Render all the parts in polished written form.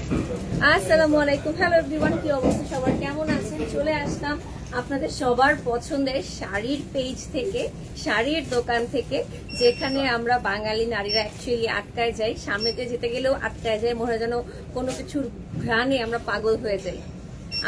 আসসালামু আলাইকুম, hello everyone, কি অবস্থা সবার, কেমন আছেন? চলে আসলাম আপনাদের সবার পছন্দের শাড়ির পেজ থেকে, শাড়ির দোকান থেকে, যেখানে আমরা বাঙালি নারীরা অ্যাকচুয়ালি আটকায় যাই, সামনেতে যেতে গেলেও আটকায় যায়, মনে হয় যেন কোনো কিছুর ঘ্রাণে আমরা পাগল হয়ে যাই।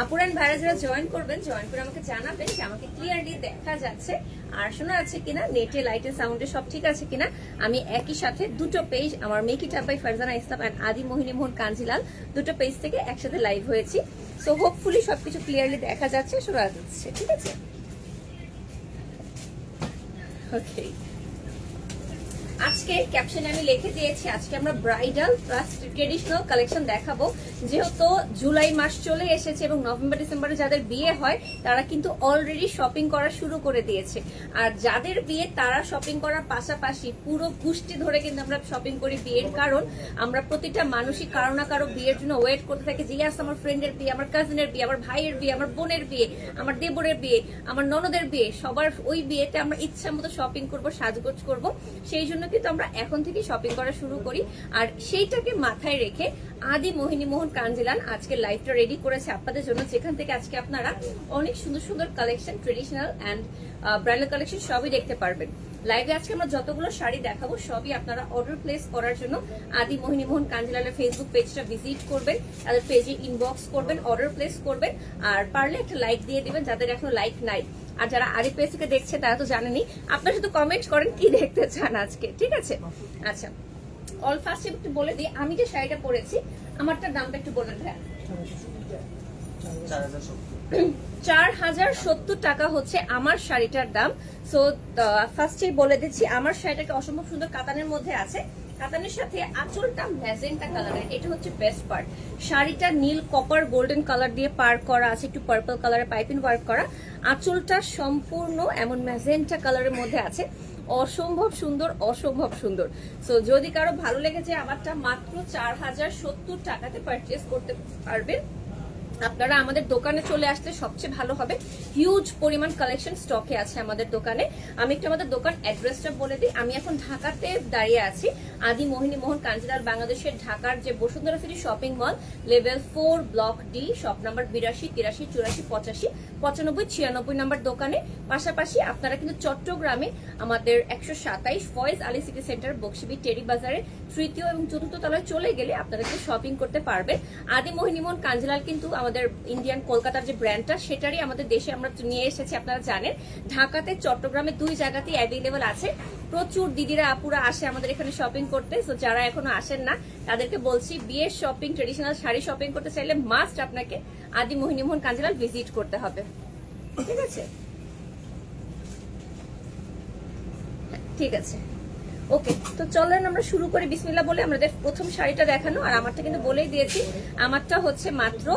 আপুরান ভাইরা যারা জয়েন করবেন, জয়েন করে আমাকে জানাবেন যে আমাকে ক্লিয়ারলি দেখা যাচ্ছে আর শোনা যাচ্ছে কিনা, নেটে লাইটে সাউন্ডে সব ঠিক আছে কিনা। আমি একই সাথে দুটো পেজ, আমার make it up by Farzana Islam and Adi Mohini মোহন কাঞ্জিলাল, দুটো পেজ থেকে একসাথে লাইভ হয়েছি। সো হোপফুলি সবকিছু ক্লিয়ারলি দেখা যাচ্ছে, শোনা যাচ্ছে, ঠিক আছে? ওকে, আজকে ক্যাপশনে আমি লিখে দিয়েছি আজকে আমরা ব্রাইডাল প্লাস ট্রেডিশনাল কালেকশন দেখাবো। যেহেতু জুলাই মাস চলে এসেছে এবং নভেম্বর ডিসেম্বরে যাদের বিয়ে হয় তারা কিন্তু অলরেডি শপিং করা শুরু করে দিয়েছে, আর যাদের বিয়ে তারা শপিং করার পাশাপাশি পুরো গোষ্ঠী ধরে কিন্তু আমরা শপিং করি বিয়ের, কারণ আমরা প্রতিটা মানুষই কারো না কারো বিয়ের জন্য ওয়েট করতে থাকি যে ইয়াস আমার ফ্রেন্ডের বিয়ে, আমার কাজিনের বিয়ে, আমার ভাইয়ের বিয়ে, আমার বোনের বিয়ে, আমার দেবরের বিয়ে, আমার ননদের বিয়ে, সবার ওই বিয়েতে আমরা ইচ্ছা মতো শপিং করবো, সাজগোজ করবো। সেই জন্য কিন্তু আমরা এখন থেকে শপিং করা শুরু করি, আর সেইটাকে মাথায় রেখে আদি মোহিনী মোহন কাঞ্জিলাল আজকে লাইভটা রেডি করেছে আপনাদের জন্য, যেখান থেকে আজকে আপনারা অনেক সুন্দর সুন্দর collection, traditional and bridal collection সবই দেখতে পারবেন। লাইভে আজকে আমরা যতগুলো শাড়ি দেখাবো সবই আপনারা অর্ডার প্লেস করার জন্য আদি মোহিনী মোহন কাঞ্জিলালের ফেসবুক পেজটা ভিজিট করবেন, তাদের পেজে ইনবক্স করবেন, অর্ডার প্লেস করবেন, আর পারলে একটা লাইক দিয়ে দিবেন যাদের এখনো লাইক নাই। আর যারা আরি পেজ থেকে দেখছে তারা তো জানেনি, আপনারা শুধু কমেন্ট করেন কি দেখতে চান আজকে, ঠিক আছে? আচ্ছা, অল ফার্স্ট একটু বলে দিই, আমি যে শাড়িটা পরেছি আমারটার দামটা একটু বলেন ভাইয়া। 4070 টাকা হচ্ছে আমার শাড়িটার দাম। সো ফার্স্টেই বলে দিচ্ছি, আমার শাড়িটাকে অসম্ভব সুন্দর কাতানের মধ্যে আছে, কাতানের সাথে আঁচলটা ম্যাজেন্টা কালারের, এটা হচ্ছে বেস্ট পার্ট। শাড়িটা নীল কপার গোল্ডেন কালার দিয়ে পার করা আছে, একটু পার্পল কালারের পাইপিং ওয়ার্ক করা, আঁচলটা সম্পূর্ণ এমন ম্যাজেন্টা কালারের মধ্যে আছে, অসম্ভব সুন্দর, অসম্ভব সুন্দর। সো যদি কারো ভালো লেগেছে আমারটা মাত্র 4070 টাকাতে পারচেস করতে পারবেন। আপনারা আমাদের দোকানে চলে আসলে সবচেয়ে ভালো হবে, হিউজ পরিমাণ কালেকশন স্টকে আছে আমাদের দোকানে। আমি একটু আমাদের দোকান অ্যাড্রেসটা বলে দিই। আমি এখন ঢাকাতে দাঁড়িয়ে আছি, আদি মোহিনী মোহন কাঞ্জিলাল বাংলাদেশের ঢাকার যে Bashundhara city shopping mall, level 4 block D, shop number 82, 83, 84, 85, 95, 96 number দোকানে। পাশাপাশি আপনারা কিন্তু চট্টগ্রামে আমাদের 127 ফয়েজ আলী সিটি সেন্টার বক্সিবি টেরি বাজারে তৃতীয় এবং চতুর্থ তলায় চলে গেলে আপনারা কিন্তু শপিং করতে পারবেন। আদি মোহিনী মোহন কাঞ্জিলাল কিন্তু আমাদের ইন্ডিয়ান কলকাতার যে ব্র্যান্ডটা সেটারই আমাদের দেশে আমরা নিয়ে এসেছি, আপনারা জানেন। ঢাকাতে চট্টগ্রামে দুই জায়গাতেই অ্যাভেলেবল আছে। প্রচুর দিদিরা আপুরা আসে আমাদের এখানে শপিং করতে। সো যারা এখনো আসেন না তাদেরকে বলছি, বিয়ের শপিং, ট্রেডিশনাল শাড়ি শপিং করতে চাইলে মাস্ট আপনাকে আদি মোহিনী মোহন কাঞ্জিলাল ভিজিট করতে হবে, ঠিক আছে? ঠিক আছে, ওকে, তো চলেন আমরা শুরু করি বিসমিল্লাহ বলে। আমাদের প্রথম শাড়িটা দেখানো, আর আমারটা কিন্তু বলেই দিয়েছি, আমারটা হচ্ছে মাত্র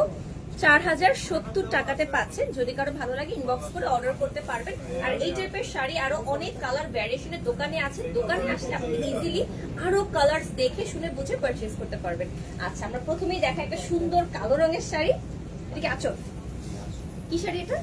4070 টাকাতে পাচ্ছেন। যদি কারো ভালো লাগে ইনবক্স করে অর্ডার করতে পারবেন। আর এই টাইপের শাড়ি আরো অনেক কালার ভ্যারিয়েশনের দোকানে আছে, দোকানে আসলে আপনি ইজিলি আরো কালার্স দেখে শুনে বুঝে পারচেজ করতে পারবেন। আচ্ছা, আমরা প্রথমেই দেখা একটা সুন্দর কালো রঙের শাড়ি, এদিকে আঁচল, কি শাড়ি এটা?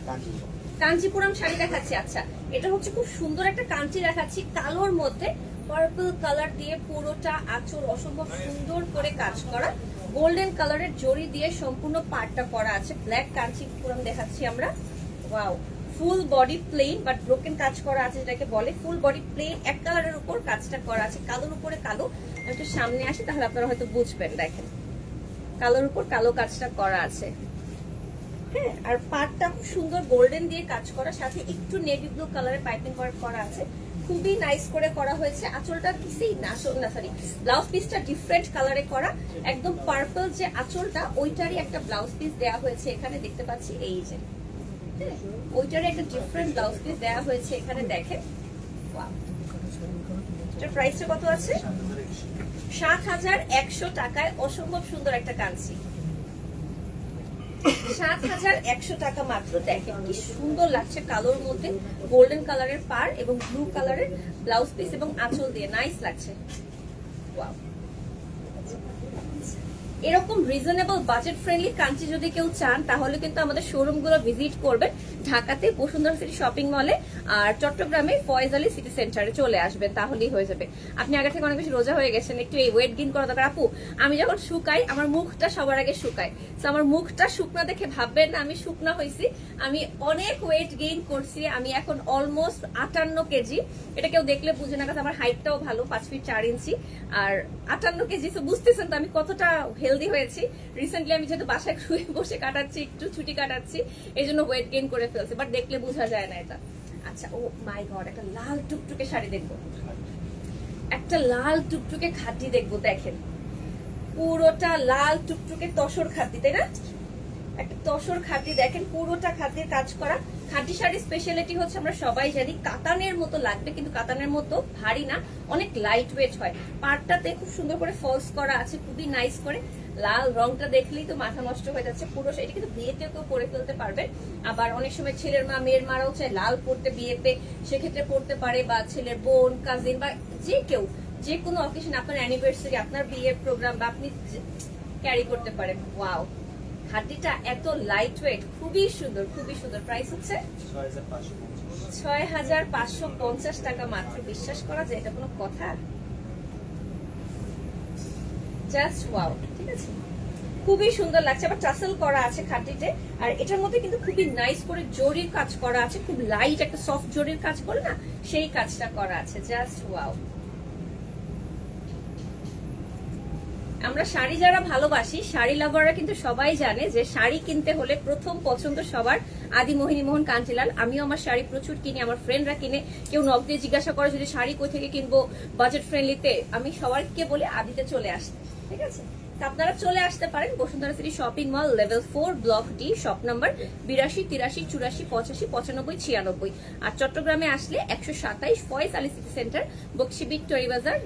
কাঞ্চিপুরম শাড়ি দেখাচ্ছি। আচ্ছা, এটা হচ্ছে খুব সুন্দর একটা কাঞ্চি দেখাচ্ছি, কালোর মধ্যে পার্পল কালার দিয়ে পুরোটা আঁচল অসম্ভব সুন্দর করে কাজ করা, গোল্ডেন কালারের জড়ি দিয়ে সম্পূর্ণ পাড়টা করা আছে। ব্ল্যাক কাঞ্চিপুরম দেখাচ্ছি আমরা। Wow, full body plain but broken কাজ করা আছে, যেটাকে বলে ফুল বডি প্লেন, এক কালারের উপর কাজটা করা আছে, কালোর উপরে কালো। একটু সামনে আসি তাহলে আপনারা হয়তো বুঝবেন। দেখেন, কালোর উপর কালো কাজটা করা আছে, হ্যাঁ। আর পাড়টা খুব সুন্দর গোল্ডেন দিয়ে কাজ করা, সাথে একটু নেভি ব্লু কালারের পাইপিং ওয়ার্ক করা আছে, খুবই নাইস করে করা হয়েছে। আঁচলটা কিসেই না, সরি, ব্লাউজ পিসটা ডিফারেন্ট কালারে করা, একদম পার্পল যে আঁচলটা ওইটারই একটা ব্লাউজ পিস দেওয়া হয়েছে এখানে, দেখতে পাচ্ছি এই যে, ওইটারই একটা ডিফারেন্ট ব্লাউজ পিস দেওয়া হয়েছে এখানে, দেখেন। এটার প্রাইসটা কত আছে? 7100 টাকায় অসম্ভব সুন্দর একটা কাঞ্চি, 7100 টাকা মাত্র। দেখেন কি সুন্দর লাগছে, কালোর মধ্যে গোল্ডেন কালারের পাড় এবং ব্লু কালারের ব্লাউজ পিস এবং আঁচল দিয়ে নাইস লাগছে। ওয়াও, এরকম রিজনেবল বাজেট ফ্রেন্ডলি কাঞ্চি যদি কেউ চান তাহলে কিন্তু আমাদের শোরুম গুলো ভিজিট করবেন। ঢাকাতে বসুন্ধরা সিটি শপিং মলে আর চট্টগ্রামে ফয়েজ আলী সিটি সেন্টারে চলে আসবেন, তাহলেই হয়ে যাবে। আপনি আগে থেকে অনেক বেশি রোজা হয়ে গেছেন, একটু এই ওয়েট গেইন করা দরকার। আপু আমি যখন শুকাই আমার মুখটা সবার আগে শুকায়, তো আমার মুখটা শুকনা দেখে ভাববেন না আমি শুকনা হয়েছি। আমি অনেক ওয়েট গেইন করছি, আমি এখন অলমোস্ট 58 কেজি। এটা কেউ দেখলে বুঝে না, কারণ আমার হাইটটাও ভালো, 5 ফিট 4 ইঞ্চি আর 58 কেজি। তো বুঝতেছেন তো আমি কতটা হেলদি হয়েছি। রিসেন্টলি আমি যেহেতু বাসায় শুয়ে বসে কাটাচ্ছি, একটু ছুটি কাটাচ্ছি, এই জন্য ওয়েট গেইন করে ফেলছি, বাট দেখলে বোঝা যায় না এটা। আচ্ছা, ও মাই গড, একটা লাল টুকটুকে শাড়ি দেখবো, একটা লাল টুকটুকে খাটি দেখবো। দেখেন পুরোটা লাল টুকটুকে তসর খাটি, তাই না? একটা তসর খাটি দেখেন, পুরোটা খাটির কাজ করা। খাটি শাড়ির স্পেশালিটি হচ্ছে আমরা সবাই জানি কাতানের মতো লাগবে, কিন্তু কাতানের মতো ভারী না, অনেক লাইট ওয়েট হয়। পাড়টাতে খুব সুন্দর করে ফলস করা আছে, খুবই নাইস করে। লাল রংটা দেখলেই তো মাথা নষ্ট হয়ে যাচ্ছে পুরো। এটা কিন্তু বিয়েতেও কেউ পরে ফেলতে পারবে, আবার অনেক সময় ছেলের মা মেয়ের মারাও চায় লাল পরতে বিয়েতে, সেক্ষেত্রে পরতে পারে, বা ছেলের বোন কাজিন বা যে কেউ যে কোনো অকেশন, আপনার অ্যানিভার্সারি, আপনার বিয়ের প্রোগ্রাম, বা আপনি ক্যারি করতে পারেন। ওয়াও, খাটিটা এত লাইট ওয়েট, খুবই সুন্দর, খুবই সুন্দর। প্রাইস হচ্ছে 6550 টাকা মাত্র। বিশ্বাস করা যায় এটা কোনো কথা? জাস্ট ওয়াও, ঠিক আছে, খুবই সুন্দর লাগছে। আবার টাসেল করা আছে খাটিতে, আর এটার মধ্যে কিন্তু খুবই নাইস করে জরির কাজ করা আছে, খুব লাইট একটা সফট জরির কাজ করে না, সেই কাজটা করা আছে। Just wow. আমরা শাড়ি যারা ভালোবাসি, শাড়ি লাভাররা কিন্তু সবাই জানে যে শাড়ি কিনতে হলে প্রথম পছন্দ সবার আদি মোহিনী মোহন কাঞ্জিলাল। আমিও আমার শাড়ি প্রচুর কিনি, আমার ফ্রেন্ডরা কিনে। কেউ নক দিয়ে জিজ্ঞাসা করে যদি শাড়ি কই থেকে কিনবো বাজেট ফ্রেন্ডলিতে, আমি সবাইকে বলি আদিতে চলে আসতে, ঠিক আছে? আপনারা চলে আসতে পারেন Bashundhara city shopping mall, level 4, block D, shop number 82, 83, 84, 85, 95, 96। আর চট্টগ্রামে আসলে 127 ফয়েজ আলী সিটি সেন্টার, বক্সিবিট, Terribazar,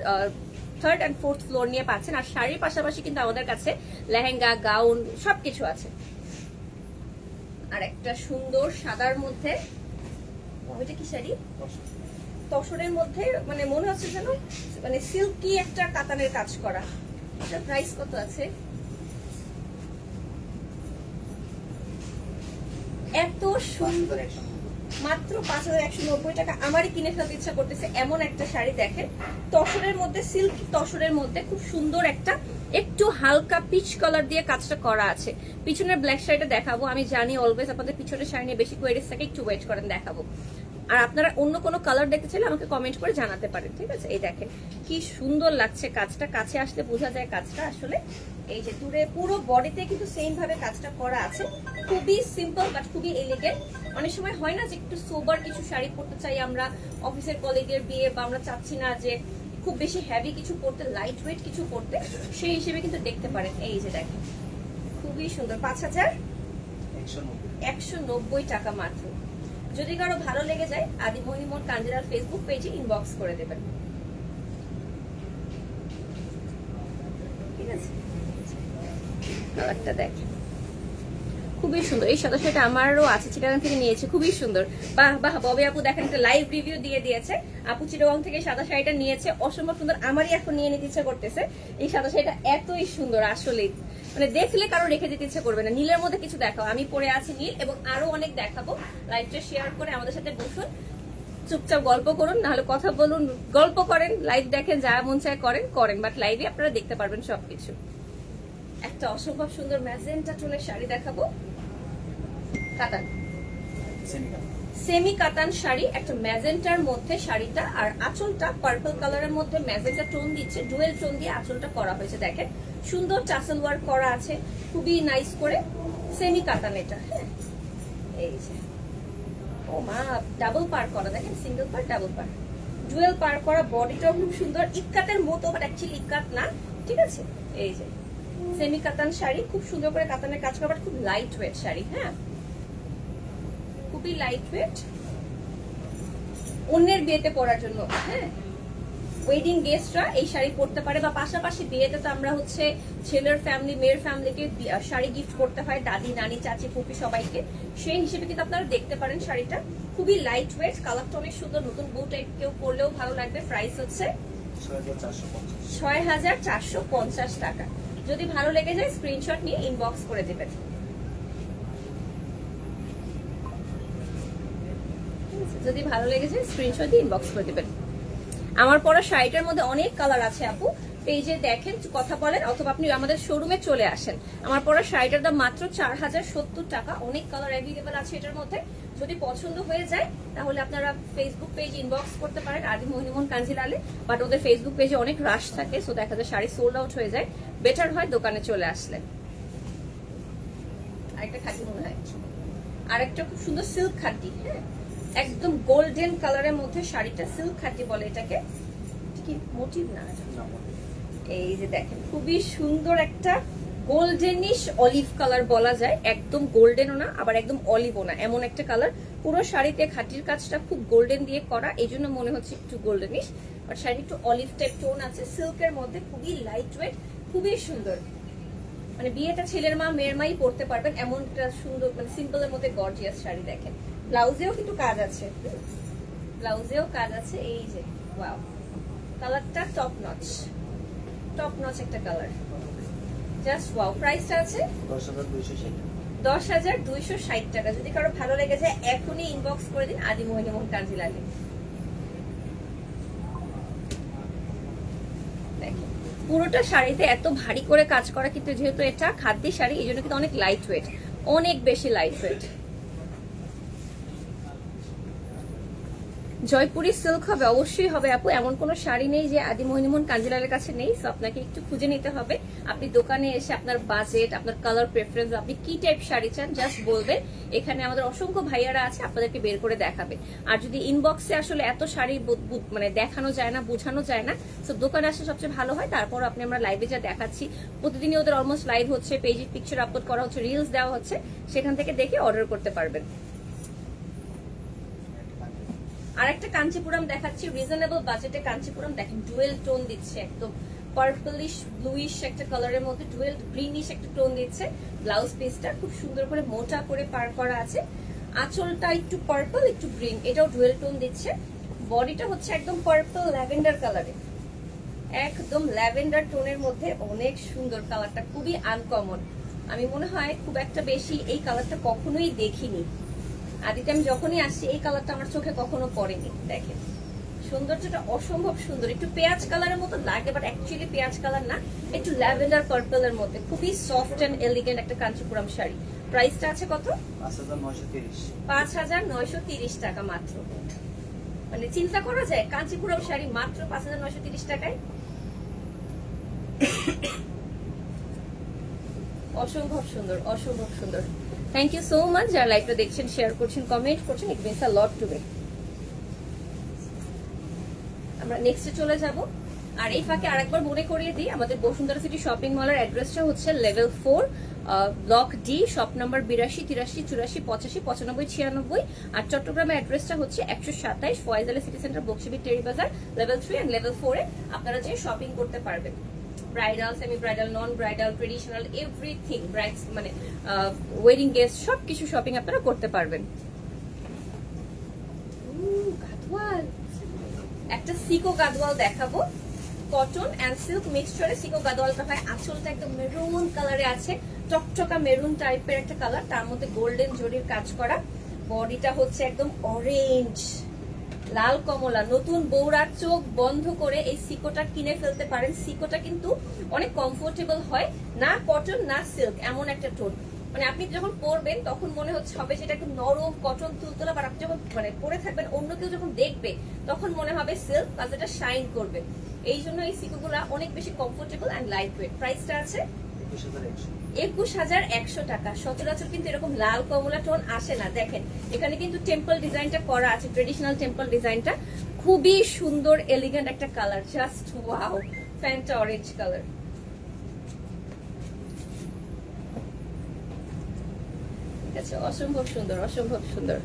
3rd and 4th floor নিয়ে পাচ্ছেন। আর শাড়ির পাশাপাশি কিন্তু আমাদের কাছে লেহেঙ্গা, গাউন সবকিছু আছে। আর একটা সুন্দর সাদার মধ্যে, ওইটা কি শাড়ি? তসরের মধ্যে, মানে মনে হচ্ছে যেন মানে সিল্কি একটা কাতানের কাজ করা। এটার প্রাইস কত আছে? এত সুন্দর, মাত্র 5190 টাকা। আমারই কিনে ফেলতে ইচ্ছা করতেছে এমন একটা শাড়ি। দেখেন তসরের মধ্যে, সিল্ক তসরের মধ্যে খুব সুন্দর একটা একটু হালকা পিচ কালার দিয়ে কাজটা করা আছে। পিছনের ব্ল্যাক শাড়িটা দেখাবো, আমি জানি অলওয়েজ আপনাদের পিছনের শাড়ি নিয়ে বেশি কোয়েরিজ থাকে, একটু ওয়েট করেন দেখাবো। আর আপনারা অন্য কোনো কালার দেখতে চাইলে আমাকে কমেন্ট করে জানাতে পারেন, ঠিক আছে? এই দেখেন কি সুন্দর লাগছে কাজটা, কাছে আসলে বোঝা যায় কাজটা আসলে। এই যে দূরে পুরো বডিতে কিন্তু সেম ভাবে কাজটা করা আছে, খুবই সিম্পল বাট খুবই এলিগেন্ট। অনেক সময় হয় না যে একটু সোবার কিছু শাড়ি পরতে চাই আমরা, অফিসের কলিগের বিয়ে, বা আমরা চাচ্ছি না যে খুব বেশি হেভি কিছু পরতে, লাইট ওয়েট কিছু পরতে, সেই হিসেবে কিন্তু দেখতে পারেন। এই যে দেখেন খুবই সুন্দর, 5190 টাকা মাত্র। যদি কারো ভালো লেগে যায় আদি মোহিনী মোহন কাঞ্জিলাল ফেসবুক পেজে ইনবক্স করে দেবেন, ঠিক আছে? কালারটা দেখেন খুবই সুন্দর। এই সাদা শাড়িটা আমারও আছে, চিটাগাং থেকে নিয়েছে, খুবই সুন্দর। বাহ বাহ, ববে আপু দেখেন একটা লাইভ রিভিউ দিয়ে দিয়েছে, আপু চিটাগাং থেকে সাদা শাড়িটা নিয়েছে, অসম্ভব সুন্দর। আমারই এখন নিয়ে নিতে ইচ্ছা করতেছে। এই সাদা শাড়িটা এতই সুন্দর আসলে, মানে দেখলে কারো রেখে দিতে ইচ্ছা করবে না। নীলের মধ্যে কিছু দেখাও, আমি পরে আছি নীল, এবং আরো অনেক দেখাবো। লাইভটা শেয়ার করে আমাদের সাথে বসুন, চুপচাপ গল্প করুন, নাহলে কথা বলুন, গল্প করেন, লাইভ দেখেন, যা মন চায় করেন, বাট লাইভে আপনারা দেখতে পারবেন সবকিছু। একটা অসম্ভব সুন্দর ম্যাজেন্টা টোনের শাড়ি দেখাবো, কাতান, সেমি কাতান শাড়ি, একটা ম্যাজেন্টার মধ্যে শাড়িটা, আর আঁচলটা পার্পল কালারের মধ্যে ম্যাজেন্টা টোন দিচ্ছে, ডুয়েল টোন দিয়ে আঁচলটা করা হয়েছে। দেখেন সুন্দর টাসেল ওয়ার্ক করা আছে, খুবই নাইস করে, সেমি কাতান এটা। হ্যাঁ, এই যে ও মা, ডাবল পার করা, দেখেন সিঙ্গেল পার, ডাবল পার, ডুয়েল পার করা, বডিটাও খুব সুন্দর, ইক্কাতের মতো, বাট অ্যাকচুয়ালি ইক্কাত না, ঠিক আছে? এই যে সেমি কাতান শাড়ি, খুব সুন্দর করে কাতানের কাজ করা, বাট খুব লাইট ওয়েট শাড়ি। হ্যাঁ, খুবই লাইট ওয়েট, অন্যের বিয়েতে পরার জন্য। হ্যাঁ, ওয়েডিং গেস্টরা এই শাড়ি পরতে পারে, বা পাশাপাশি বিয়েতে তো আমরা হচ্ছে ছেলের ফ্যামিলি মেয়ের ফ্যামিলিকে শাড়ি গিফট করতে হয়, দাদি নানি চাচি ফুপি সবাইকে, সেই হিসেবে কিন্তু আপনারা দেখতে পারেন শাড়িটা। খুবই লাইট ওয়েট, কালারটা অনেক সুন্দর, নতুন বউ টাইপ কেউ পরলেও ভালো লাগবে। প্রাইস হচ্ছে 6450 টাকা। যদি ভালো লেগে যায় স্ক্রিনশট নিয়ে ইনবক্স করে দিবেন। যদি ভালো লেগে যায় স্ক্রিনশট দিয়ে ইনবক্স করে দিবেন। আমার পরা শাড়িটার মধ্যে অনেক কালার আছে আপু, পেজে দেখেন, কথা বলেন, অথবা আপনি আমাদের শোরুমে চলে আসেন। আমার পরা শাড়িটার দাম মাত্র 4070 টাকা। অনেক কালার অ্যাভেলেবল আছে এটার মধ্যে। যদি পছন্দ হয়ে যায় তাহলে আপনারা ফেসবুক পেজ ইনবক্স করতে পারেন আদি মহিমন কাঞ্জিলালে, বাট ওদের ফেসবুক পেজে অনেক রাশ থাকে, সো দেখা যায় শাড়ি সোল্ড আউট হয়ে যায়। বেটার হয় দোকানে চলে আসলে। আরেকটা খাঁটি মনে হয়, আরেকটা খুব সুন্দর সিল্ক খাঁটি, হ্যাঁ একদম গোল্ডেন কালারের মধ্যে শাড়িটা, সিল্ক খাঁটি বলে এটাকে, কি মোটিভ না, এই যে দেখেন খুবই সুন্দর একটা গোল্ডেনিশ অলিভ কালার বলা যায়, একদম গোল্ডেনও না আবার একদম অলিভও না, এমন একটা কালার। পুরো শাড়িতে খাঁটির কাজটা খুব গোল্ডেন দিয়ে করা, এই জন্য মনে হচ্ছে একটু গোল্ডেনিশ, বাট শাড়ি একটু অলিভ টাইপ টোন আছে, সিল্কের মধ্যে খুবই লাইট ওয়েট, খুবই সুন্দর। মানে বিয়েটা ছেলের মা মেয়ের মাই পরতে পারবেন এমন একটা সুন্দর, মানে সিম্পলের মধ্যে গর্জিয়াস শাড়ি। দেখেন ব্লাউজেও কিন্তু কাজ আছে, ব্লাউজেও কাজ আছে, এই যে ওয়াও কালারটা টপ নচ একটা কালার, জাস্ট ওয়াও। প্রাইসটা আছে 10,260 টাকা। যদি কারো ভালো লেগে যায় এখনই ইনবক্স করে দিন আদি মহিমন কাঞ্জিলালে। দেখেন পুরোটা শাড়িতে এত ভারী করে কাজ করা, কিন্তু যেহেতু এটা খাদ্যি শাড়ি এই জন্য কিন্তু অনেক লাইট ওয়েট, অনেক বেশি লাইট ওয়েট। জয়পুরি সিল্ক হবে, অবশ্যই হবে আপু, এমন কোনো শাড়ি নেই যে আদি মহিমন কাঞ্জিলালের কাছে নেই, সো আপনাকে একটু খুঁজে নিতে হবে। আপনি দোকানে এসে আপনার বাজেট, আপনার কালার প্রেফারেন্স, আপনি কি টাইপ শাড়ি চান জাস্ট বলবেন, এখানে আমাদের অসংখ্য ভাইয়ারা আছে আপনাদেরকে বের করে দেখাবে। আর যদি ইনবক্সে আসলে এত শাড়ি মানে দেখানো যায় না, বোঝানো যায় না, সো দোকানে আসলে সবচেয়ে ভালো হয়। তারপর আপনি আমরা লাইভে যা দেখাচ্ছি, প্রতিদিনই ওদের অলমোস্ট লাইভ হচ্ছে, পেজে পিকচার আপলোড করা হচ্ছে, রিলস দেওয়া হচ্ছে, সেখান থেকে দেখে অর্ডার করতে পারবেন। আরেকটা কাঞ্চিপুরম দেখাচ্ছি, রিজনেবল বাজেটে কাঞ্চিপুরম। দেখেন ডুয়েল টোন দিচ্ছে, একদম পার্পলিশ ব্লুইশ একটা কালারের মধ্যে ডুয়েল গ্রিনিশ একটা টোন দিচ্ছে। ব্লাউজ পিসটা খুব সুন্দর করে মোটা করে পার করা আছে, আঁচলটা একটু পার্পল একটু গ্রিন, এটাও ডুয়েল টোন দিচ্ছে। বডিটা হচ্ছে একদম পার্পল ল্যাভেন্ডার কালারে, একদম ল্যাভেন্ডার টোনের মধ্যে, অনেক সুন্দর কালারটা, খুবই আনকমন। আমি মনে হয় খুব একটা বেশি এই কালারটা কখনোই দেখিনি। আদিতে আমি যখনই আসছি এই কালারটা আমার চোখে কখনো পড়েনি। দেখেন সৌন্দর্যটা অসম্ভব সুন্দর, একটু পেঁয়াজ কালারের মতো লাগে, বাট অ্যাকচুয়ালি পেঁয়াজ কালার না, একটু ল্যাভেন্ডার পার্পলের মধ্যে, খুবই সফট এন্ড এলিগেন্ট একটা কাঞ্চিপুরম শাড়ি। প্রাইসটা আছে কত? 5,930 টাকা মাত্র। মানে চিন্তা করা যায় কাঞ্চিপুরম শাড়ি মাত্র 5,930 টাকায়, অসম্ভব সুন্দর, অসম্ভব সুন্দর। থ্যাংক ইউ সো মাচ যারা লাইভটা দেখছেন, শেয়ার করছেন, কমেন্ট করছেন, it means a lot to me. আমরা নেক্সটে চলে যাব। আর এই ফাঁকে আরেকবার মনে করিয়ে দিই, আমাদের বসুন্ধরা সিটি শপিং মলের অ্যাড্রেসটা হচ্ছে level 4, block D, shop number 82, 83, 84, 85, 95, 96। আর চট্টগ্রামের অ্যাড্রেসটা হচ্ছে 127 ফয়েজ আলী সিটি সেন্টার, বক্সিবি, টেরি বাজার, লেভেল 3 এন্ড লেভেল 4 এ আপনারা যে শপিং করতে পারবেন। Bridal, semi bridal, non bridal, traditional, everything, brides মানে ওয়েডিং গেস্ট সবকিছু শপিং আপনারা করতে পারবেন। গাদওয়াল, একটা সিকো গাদওয়াল দেখাবো, কটন এন্ড সিল্ক মিক্সচারে সিকো গাদওয়ালটা হয়। আঁচলটা একদম মেরুন কালারে আছে, চকচকা মেরুন টাইপের একটা কালার, তার মধ্যে গোল্ডেন জরির কাজ করা। বডিটা হচ্ছে একদম অরেঞ্জ, লাল কমলা। নতুন বউরা চোখ বন্ধ করে এই সিকোটা কিনে ফেলতে পারেন। সিকোটা কিন্তু অনেক কমফোর্টেবল হয়, না কটন না সিল্ক, এমন একটা টোন। মানে আপনি যখন পরবেন তখন মনে হচ্ছে হবে যেটা একটু নরম কটন তুলতুলা, আর আপনি যখন মানে পরে থাকবেন অন্য কেউ যখন দেখবে তখন মনে হবে সিল্ক, কাজ এটা শাইন করবে। এই জন্য এই সিকোগুলা অনেক বেশি কমফোর্টেবল এন্ড লাইট ওয়েট। প্রাইসটা আছে 21,100 টাকা। সচরাচর কিন্তু এরকম লাল কমলা টোন আসে না। দেখেন এখানে কিন্তু টেম্পল ডিজাইনটা করা আছে, ট্রেডিশনাল টেম্পল ডিজাইনটা, খুবই সুন্দর এলিগেন্ট একটা colour, just wow, Fanta orange colour. ঠিক আছে, অসম্ভব সুন্দর, অসম্ভব সুন্দর।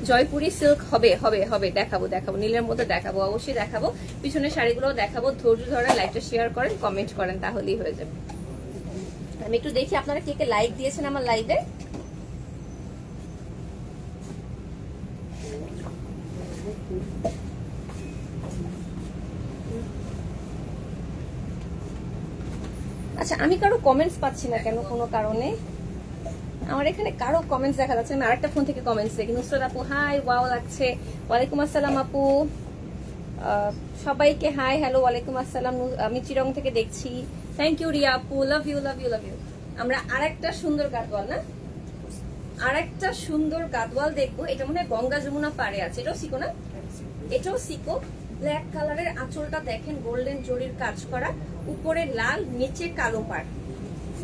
জয়পুরি সিল্ক হবে হবে হবে, দেখাবো দেখাবো, নীলের মধ্যে দেখাবো, অবশ্যই দেখাবো। পিছনের শাড়িগুলো দেখাবো। ধৈর্য ধরে লাইভটা শেয়ার করেন, কমেন্ট করেন, তাহলেই হয়ে যাবে। আমি একটু দেখি আপনারা কে কে লাইক দিয়েছেন আমার লাইভে। আচ্ছা, আমি কারো কমেন্টস পাচ্ছি না কেন কোনো কারণে। আমার এখানে কারো কমেন্টস দেখা যাচ্ছে, আমি আরেকটা ফোন থেকে কমেন্টস দেখি। নুসরাত আপু হাই, ওয়াও লাগছে। ওয়ালাইকুম আসসালাম আপু, সবাইকে হাই, হ্যালো, ওয়ালাইকুম আসসালাম। আমি চিরং থেকে দেখছি। থ্যাংক ইউ রিয়া আপু, love you love you love you. আমরা আরেকটা সুন্দর গাদওয়াল না, আরেকটা সুন্দর গাদওয়াল দেখবো। এটা মনে হয় গঙ্গা যমুনা পাড়ে আছে। এটাও সিকো না? এটাও সিকো। ব্ল্যাক কালারের আঁচলটা দেখেন, গোল্ডেন জরির কাজ করা, উপরে লাল, নিচে কালো পাড়।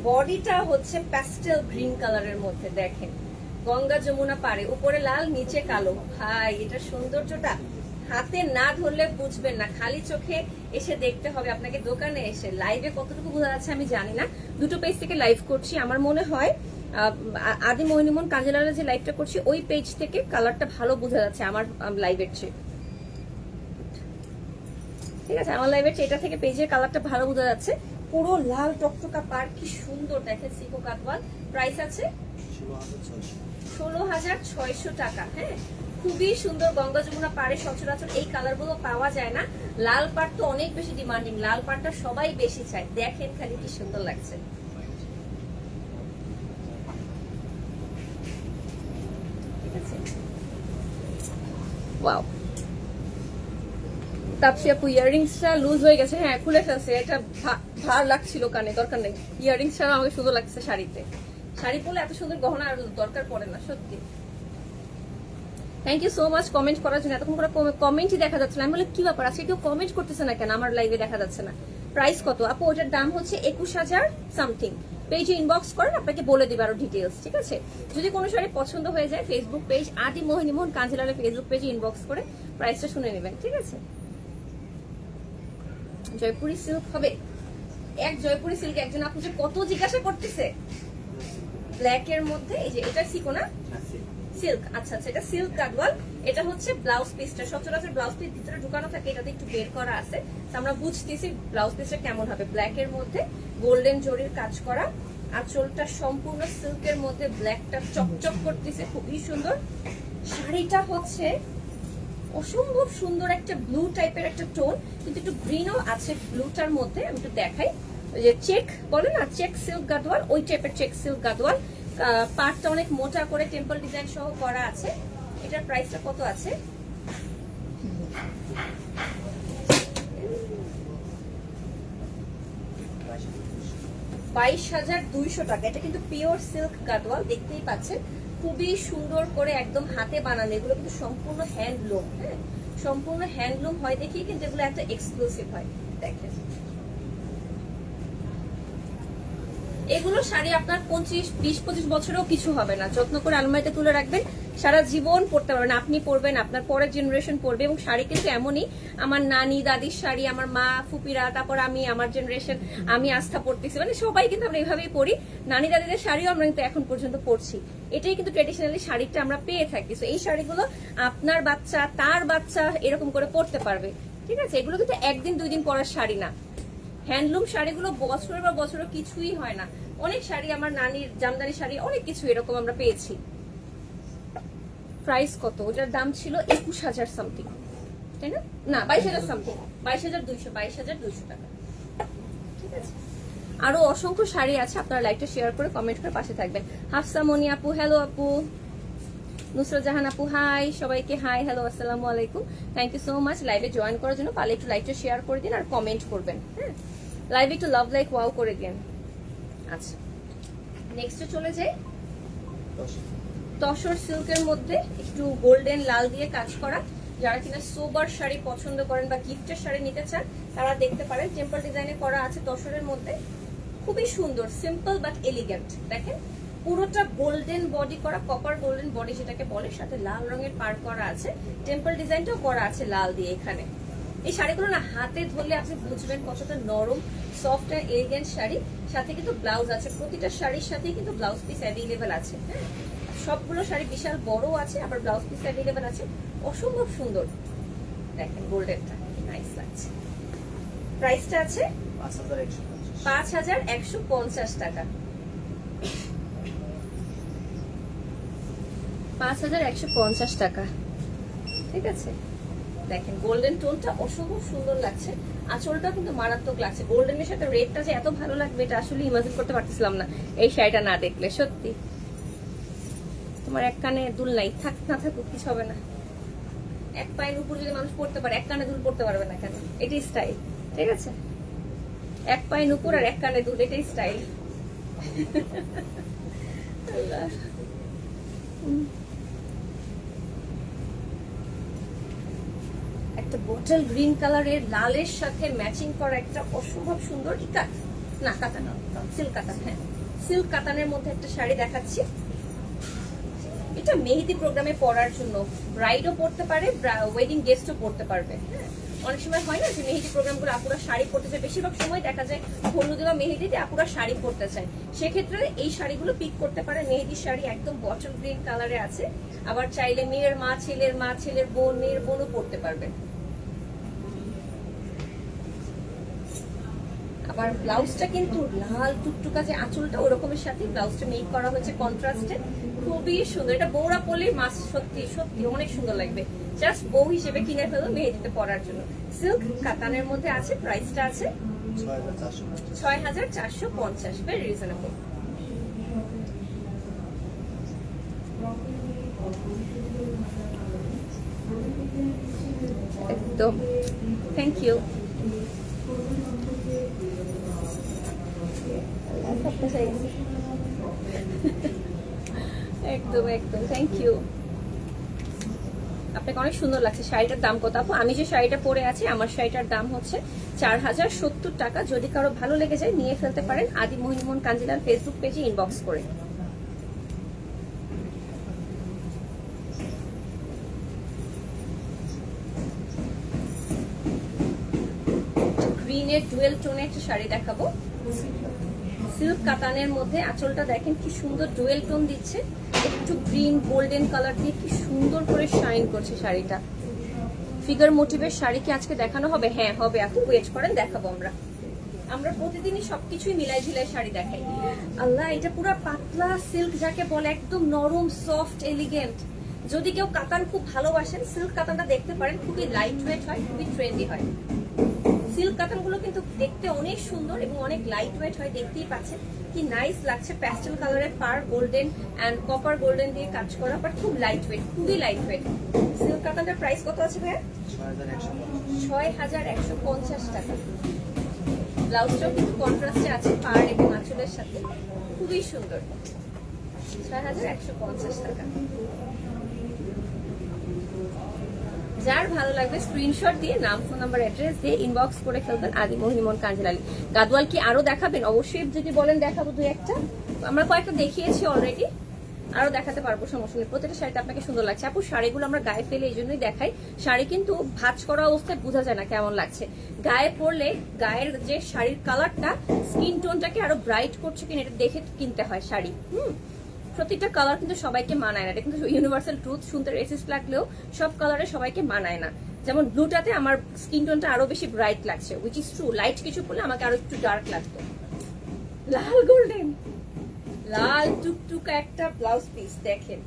বডিটা হচ্ছে প্যাস্টেল গ্রিন কালারের মধ্যে, দেখেন গঙ্গা যমুনা পাড়ে, উপরে লাল নিচে কালো। ভাই এটা সৌন্দর্যটা হাতে না ধরলে বুঝবেন না, খালি চোখে এসে দেখতে হবে আপনাকে, দোকানে এসে। লাইভে কতটুকু বোঝা যাচ্ছে আমি জানি না, দুটো পেজ থেকে লাইভ করছি। আমার মনে হয় আদি মহিনীমন কাঞ্জিলালের যে লাইভটা করছি ওই পেজ থেকে কালারটা ভালো বোঝা যাচ্ছে আমার লাইভের চেয়ে। ঠিক আছে, আমার লাইভের চেয়ে এটা থেকে পেজের কালারটা ভালো বোঝা যাচ্ছে। পুরো লাল টকটকা পার, কি সুন্দর দেখেন সিকো গাদওয়াল। প্রাইস আছে 16,600 টাকা। হ্যাঁ, খুবই সুন্দর। গঙ্গা যমুনা পাড়ে সচরাচর এই কালার গুলো পাওয়া যায় না। লাল পাড় তো অনেক বেশি ডিমান্ডিং, লাল পাড়টা সবাই বেশি চায়। দেখেন খালি কি সুন্দর লাগছে। ঠিক আছে, ওয়াও। তাপসি আপু ইয়ারিংসটা লুজ হয়ে গেছে। হ্যাঁ, খুলে ফেলছে। এটা ভার লাগছিল কানে, দরকার নেই। ইয়ারিংসটা আমাকে সুন্দর লাগছে শাড়িতে। শাড়ি পরলে এত সুন্দর গহনা আর দরকার পড়ে না, সত্যি। Thank you so much comment করার জন্য। এতক্ষণ করে কমেন্টই দেখা যাচ্ছে না। আমি বলে কি ব্যাপার, আজকে কেউ কমেন্ট করতেছে না কেন, আমার লাইভে দেখা যাচ্ছে না। প্রাইস কত আপু? ওটার দাম হচ্ছে 21,000 সামথিং। পেজে ইনবক্স করেন, আপনাকে বলে দিবে আরো ডিটেলস। ঠিক আছে, যদি কোনো শাড়ি পছন্দ হয়ে যায় ফেসবুক পেজ আদি মোহিনীমোহন কাঞ্জিলালের ফেসবুক পেজে ইনবক্স করে প্রাইসটা শুনে নেবেন। ঠিক আছে, জয়পুরি সিল্ক হবে। এক জয়পুরি সিল্ক একজন আপু যে কত জিজ্ঞাসা করতেছে। ব্ল্যাক এর মধ্যে এই যে এটা সিকো না, সিল্ক। আচ্ছা আচ্ছা, এটা সিল্ক গাদওয়াল। এটা হচ্ছে ব্লাউজ পিসটা। সচরাচর ব্লাউজ পিস ভিতরে ঢুকানো থাকে, এটাতে একটু বের করা আছে। আমরা বুঝতেছি ব্লাউজ পিসটা কেমন হবে। ব্ল্যাক এর মধ্যে গোল্ডেন জরির কাজ করা, আঁচলটা সম্পূর্ণ সিল্কের মধ্যে, ব্ল্যাকটা চকচক করতেছে, খুবই সুন্দর। শাড়িটা হচ্ছে অসম্ভব সুন্দর, একটা ব্লু টাইপের একটা টোন, কিন্তু একটু গ্রিনও আছে ব্লুটার মধ্যে। আমি একটু দেখাই, ওই যে চেক বলে না, চেক সিল্ক গাদওয়াল, ওই টাইপের চেক সিল্ক গাদওয়াল। পার্টটা অনেক মোটা করে টেম্পল ডিজাইন সহ করা আছে। এটার প্রাইসটা কত আছে? 22,200 টাকা। এটা কিন্তু পিওর সিল্ক গাদওয়াল, দেখতেই পাচ্ছেন খুবই সুন্দর করে একদম হাতে বানানো। এগুলো কিন্তু সম্পূর্ণ হ্যান্ডলুম। হ্যাঁ, সম্পূর্ণ হ্যান্ডলুম হয় দেখি, কিন্তু এগুলো এত এক্সক্লুসিভ হয়। দেখেন এগুলো শাড়ি আপনার 20-25 বছরেও কিছু হবে না। যত্ন করে আলমারিতে তুলে রাখবেন, সারা জীবন পরতে পারবেন। আপনি পরবেন, আপনার পরের জেনারেশন পরবে। এবং শাড়ি কিন্তু এমনই, আমার নানি দাদির শাড়ি, আমার মা ফুপিরা, তারপর আমি, আমার জেনারেশন, আমি আস্থা পড়তেছি, মানে সবাই কিন্তু আমরা এইভাবেই পরি। নানি দাদিদের শাড়িও আমরা কিন্তু এখন পর্যন্ত পরছি। এটাই কিন্তু ট্রেডিশনালি শাড়িটা আমরা পেয়ে থাকি। তো এই শাড়িগুলো আপনার বাচ্চা, তার বাচ্চা এরকম করে পরতে পারবে। ঠিক আছে, এগুলো কিন্তু একদিন 2 দিন পরার শাড়ি না। হ্যান্ডলুম শাড়িগুলো বছরের পর বছরও কিছুই হয় না। অনেক শাড়ি, আমার নানির জামদানি শাড়ি, অনেক কিছু এরকম আমরা পেয়েছি। প্রাইস কত? ওটার দাম ছিল 21,000 সামথিং, তাই না? না, 22,000 সামথিং, 22,200 টাকা। ঠিক আছে, আরো অসংখ্য শাড়ি আছে। আপনারা লাইকটা শেয়ার করে কমেন্ট করে পাশে থাকবেন। হাফসা মনি আপু, হ্যালো আপু। নুসরাত জাহান আপু হাই, সবাইকে হাই, হ্যালো, আসসালামু আলাইকুম। থ্যাংক ইউ সো মাচ লাইভে জয়েন করার জন্য। পারলে একটু লাইকটা শেয়ার করে দিন আর কমেন্ট করবেন। হ্যাঁ, লাইভে একটু লাভ লাইক ওয়াও করে দিন। আচ্ছা, নেক্সটে চলে যাই। তসর সিল্কের মধ্যে একটু গোল্ডেন লাল দিয়ে কাজ করা। যারা কিনা সোবার শাড়ি পছন্দ করেন বা গিফটের শাড়ি নিতে চান তারা দেখতে পারেন। টেম্পল ডিজাইনে করা আছে তসরের মধ্যে, খুবই সুন্দর, সিম্পল বাট এলিগেন্ট। দেখেন পুরোটা গোল্ডেন বডি করা, কপার গোল্ডেন বডি যেটাকে বলে, সাথে লাল রঙের পার করা আছে। টেম্পল ডিজাইনটাও করা আছে লাল দিয়ে এখানে। এই শাড়িগুলো না হাতে ধরলে আপনি বুঝবেন কতটা নরম, সফট এন্ড এলিগেন্ট শাড়ি। সাথে কিন্তু ব্লাউজ আছে, প্রতিটা শাড়ির সাথেই কিন্তু ব্লাউজ পিস অ্যাভেলেবেল আছে। হ্যাঁ, সবগুলো শাড়ি বিশাল বড় আছে, আবার ব্লাউজ পিস অ্যাভেলেবেল আছে। অসম্ভব সুন্দর, দেখেন গোল্ডেনটা নাইস লাগছে। প্রাইসটা আছে 5,150 টাকা। 5,150 টাকা। ঠিক আছে, দেখেন গোল্ডেন টোনটা অসম্ভব সুন্দর লাগছে। আঁচলটা কিন্তু মারাত্মক লাগছে। গোল্ডেনের সাথে রেডটা যে এত ভালো লাগবে এটা আসলে ইমাজিন করতে পারতেছিলাম না এই শাড়িটা না দেখলে। সত্যি তোমার এক কানে দুল নাই, থাক না থাকুক কিছু হবে না। এক পায়ের উপর যদি মানুষ পড়তে পারে, এক কানে দুল পড়তে পারবে না কেন? এটাই স্টাইল, ঠিক আছে? এক পায়ের উপর আর এক কানে দুল, এটাই স্টাইল। একটা বটল গ্রিন কালারের লালের সাথে ম্যাচিং করা একটা অসম্ভব সুন্দর ইকাত, না কাতান, সিল্ক কাতান, হ্যাঁ সিল্ক কাতানের মধ্যে একটা শাড়ি দেখাচ্ছি। এটা মেহেদি প্রোগ্রামে পরার জন্য, ব্রাইডও পড়তে পারে, ওয়েডিং গেস্টও পড়তে পারবে। হ্যাঁ, অনেক সময় হয় না যে মেহেদি প্রোগ্রামগুলো আপুরা শাড়ি পরতে চায়, বেশিরভাগ সময় দেখা যায় হলুদে বা মেহেদিতে আপুরা শাড়ি পরতে চায়, সেক্ষেত্রে এই শাড়িগুলো পিক করতে পারে। মেহেদির শাড়ি একদম বটল গ্রিন কালারে আছে, আবার চাইলে মেয়ের মা, ছেলের বোন, মেয়ের বোনও পরতে পারবে। আবার ব্লাউজটা কিন্তু লাল টুকটুকা যে আঁচলটা ওরকমের সাথে ব্লাউজটা মেক করা হয়েছে কন্ট্রাস্টে, খুবই সুন্দর। এটা বউরা পরলে মাস সত্যি সত্যি অনেক সুন্দর লাগবে। জাস্ট বউ হিসেবে কিনে ফেলো মেহেদিতে পরার জন্য। সিল্ক কাতানের মধ্যে আছে, প্রাইসটা আছে 6450, ভেরি রিজনেবল। একদম, থ্যাংক ইউ। একদম একদম, থ্যাংক ইউ। আপনাকে অনেক সুন্দর লাগছে। শাড়িটার দাম কত আপু? আমি যে শাড়িটা পরে আছি, আমার শাড়িটার দাম হচ্ছে 4070 টাকা। যদি কারো ভালো লেগে যায় নিয়ে ফেলতে পারেন আদি মোহিনীমোহন কাঞ্জিলাল ফেসবুক পেজে ইনবক্স করে। গ্রিনের ডুয়েল টোনে একটা শাড়ি দেখাবো, সিল্ক কাতানের মধ্যে। আঁচলটা দেখেন কি সুন্দর ডুয়েল টোন দিচ্ছে, একটু গ্রিন গোল্ডেন কালার দিয়ে কি সুন্দর করে শাইন করছে শাড়িটা। ফিগার মোটিভের শাড়ি কি আজকে দেখানো হবে? হ্যাঁ হবে আপু, ওয়েট করেন, দেখাবো। আমরা প্রতিদিনই সবকিছুই মিলাই ঝিলাই শাড়ি দেখাই। আল্লাহ, এটা পুরো পাতলা সিল্ক যাকে বলে, একদম নরম সফট এলিগেন্ট। যদি কেউ কাতান খুব ভালোবাসেন, সিল্ক কাতানটা দেখতে পারেন, খুবই লাইট ওয়েট হয়, খুবই ট্রেন্ডি হয়। সিল্ক কাতান গুলো কিন্তু দেখতে অনেক সুন্দর এবং অনেক লাইট ওয়েট হয়, দেখতেই পাচ্ছেন কি নাইস লাগছে। প্যাস্টেল কালারের পার গোল্ডেন এন্ড কপার গোল্ডেন দিয়ে কাজ করা, বাট খুব লাইট ওয়েট, খুবই লাইট ওয়েট। সিল্ক কাতানটার প্রাইস কত আছে ভাই? 6150 টাকা। ব্লাউজটাও কিন্তু কন্ট্রাস্টে আছে পার এবং আঁচলের সাথে, খুবই সুন্দর। 6150 টাকা। যার ভালো লাগবে স্ক্রিনশট দিয়ে নাম, ফোন নাম্বার, অ্যাড্রেস দিয়ে ইনবক্স করে ফেলবেন আদি মোহিনীমোহন কাঞ্জিলাল। গাদওয়াল কি আরো দেখাবেন? অবশ্যই যদি বলেন দেখাবো দুই একটা। আমরা কয়েকটা দেখিয়েছি অলরেডি, আরো দেখাতে পারবো, সমস্যা নেই। প্রত্যেকটা শাড়িতে আপনাকে সুন্দর লাগছে আপু। শাড়িগুলো আমরা গায়ে ফেলে এই জন্যই দেখাই, শাড়ি কিন্তু ভাঁজ করা অবস্থায় বোঝা যায় না কেমন লাগছে। গায়ে পরলে গায়ের যে শাড়ির কালারটা স্কিন টোনটাকে আরো ব্রাইট করছে কিনা এটা দেখে কিনতে হয় শাড়ি। প্রতিটা কালার কিন্তু সবাইকে মানায় না, এটা কিন্তু ইউনিভার্সাল ট্রুথ। শুনতে রেসিস্ট লাগলেও সব কালারে সবাইকে মানায় না। যেমন ব্লুটাতে আমার স্কিন টোনটা আরো বেশি ব্রাইট লাগছে, উইচ ইজ ট্রু। লাইট কিছু পরলে আমাকে আরো একটু ডার্ক লাগতো। লাল গোল্ডেন, লাল টুকটুকা একটা ব্লাউজ পিস, দেখেন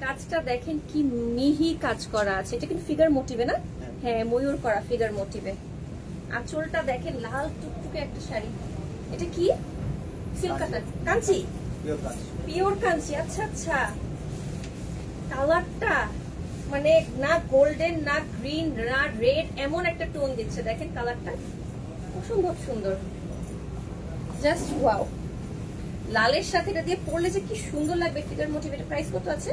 কাজটা দেখেন কি মিহি কাজ করা আছে। এটা কিন্তু ফিগার মোটিভে না? হ্যাঁ, ময়ূর করা ফিগার মোটিভে। আঁচলটা দেখেন লাল টুকটুকে একটা শাড়ি। এটা কি? সিল্ক কাতান, কাঞ্চি, পিওর কাঞ্চি। আচ্ছা আচ্ছা, কালারটা মানে না গোল্ডেন, না গ্রিন, না রেড, এমন একটা টোন দিচ্ছে। দেখেন কালারটা অসম্ভব সুন্দর, জাস্ট ওয়াও। লালের সাথে এটা দিয়ে পরলে যে কি সুন্দর লাগবে ফিগার মোটিভ। এটা প্রাইস কত আছে?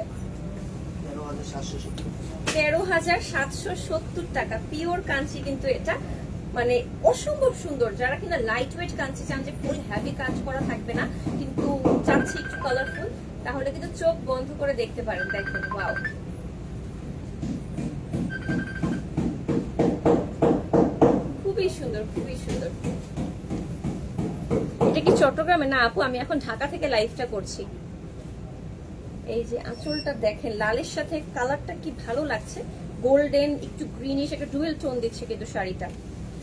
13,770 টাকা। পিওর কাঞ্চি কিন্তু এটা, মানে অসম্ভব সুন্দর। যারা কিনা লাইট ওয়েট কাঞ্চি চান, যে ফুল হেভি কাজ করা থাকবে না কিন্তু চাচ্ছি একটু কালারফুল, তাহলে কিন্তু চোখ বন্ধ করে দেখতে পারেন। দেখেন ওয়াও, খুবই সুন্দর, খুবই সুন্দর। এটা কি চট্টগ্রামে? না আপু, আমি এখন ঢাকা থেকে লাইভটা করছি। এই যে আঁচলটা দেখেন, লালের সাথে কালারটা কি ভালো লাগছে, গোল্ডেন একটু গ্রিনিশ একটা ডুয়েল টোন দিচ্ছে কিন্তু শাড়িটা।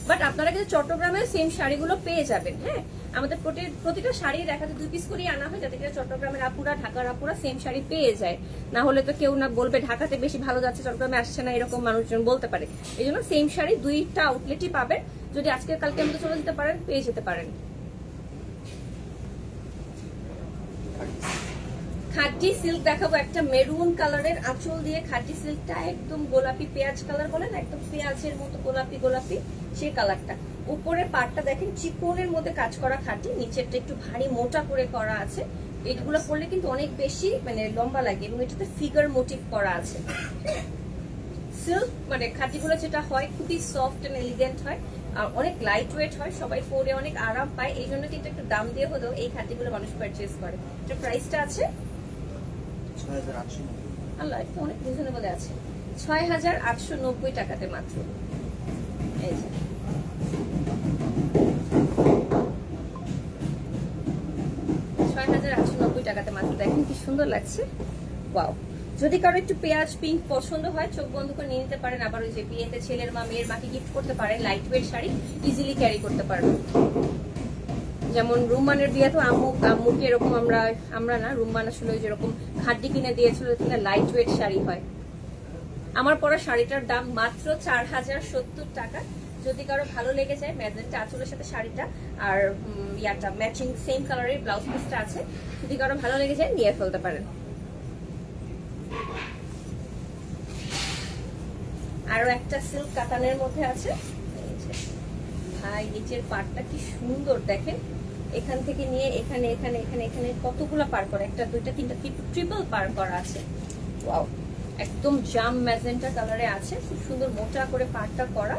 বাট আপনারা কিন্তু চট্টগ্রামে সেম শাড়িগুলো পেয়ে যাবেন। হ্যাঁ, আমাদের প্রতিটা শাড়ি দেখাতে 2 পিস করে আনা হয়, যাতে কিনা চট্টগ্রামের আপুরা, ঢাকার আপুরা সেম শাড়ি পেয়ে যায়। না হলে তো কেউ না বলবে ঢাকাতে বেশি ভালো যাচ্ছে, চট্টগ্রামে আসছে না, এরকম মানুষজন বলতে পারে। এই জন্য সেম শাড়ি 2টা আউটলেটই পাবেন। যদি আজকে কালকে মধ্যে চলে যেতে পারেন পেয়ে যেতে পারেন। খাঁটি সিল্ক দেখাবো, একটা মেরুন কালারের আঁচল দিয়ে খাঁটি সিল্কটা একদম গোলাপি পেঁয়াজ কালার বলে না, একদম পেঁয়াজের মতো গোলাপি গোলাপি সেই কালারটা। উপরের পাটটা দেখেন চিকনের মধ্যে কাজ করা খাঁটি, নিচেরটা একটু ভারী মোটা করে করা আছে। এইগুলো পরলে কিন্তু অনেক বেশি মানে লম্বা লাগে এবং এটাতে ফিগার মোটিভ করা আছে। সিল্ক মানে খাঁটিগুলো যেটা হয় খুবই সফট এন্ড এলিগেন্ট হয় আর অনেক লাইট ওয়েট হয়, সবাই পরে অনেক আরাম পায়, এই জন্য কিন্তু একটু দাম দিয়ে হলেও এই খাঁটিগুলো মানুষ পারচেজ করে। এটা প্রাইসটা আছে 6890। আল্লাহ, এটা অনেক রিজনেবল আছে, 6890 টাকাতে মাত্র। এই যে 6890 টাকাতে মাত্র, দেখেন কি সুন্দর লাগছে, ওয়াও। যদি কারো একটু পেঁয়াজ পিঙ্ক পছন্দ হয় চোখ বন্ধ করে নিয়ে নিতে পারেন। আবার ওই যে বিয়েতে ছেলের মা মেয়ের মাকে গিফট করতে পারেন, light weight sari easily carry করতে পারবেন। যেমন রুম্মানের বিয়ে তো আম্মুকে এরকম আমরা না রুম্মান আসলে যেরকম খাঁটি কিনে দিয়েছিল, লাইট ওয়েট শাড়ি হয়। আমার পরা শাড়িটার দাম মাত্র 4070 টাকা। যদি কারো ভালো লেগে যায়, ম্যাজেন্টা আঁচলের সাথে শাড়িটা আর ইয়াটা ম্যাচিং সেম কালারের ব্লাউজ পিসটা আছে, যদি কারো ভালো লেগে যায় নিয়ে ফেলতে পারেন। আরো একটা সিল্ক কাতানের মধ্যে আছে, ভাই নিচের পাড়টা কি সুন্দর দেখেন, এখান থেকে নিয়ে এখানে এখানে এখানে এখানে কতগুলো পার করা, একটা দুইটা তিনটা ট্রিপল পার করা আছে, ওয়াও। একদম জাম ম্যাজেন্টা কালারে আছে, খুব সুন্দর মোটা করে পাড়টা করা,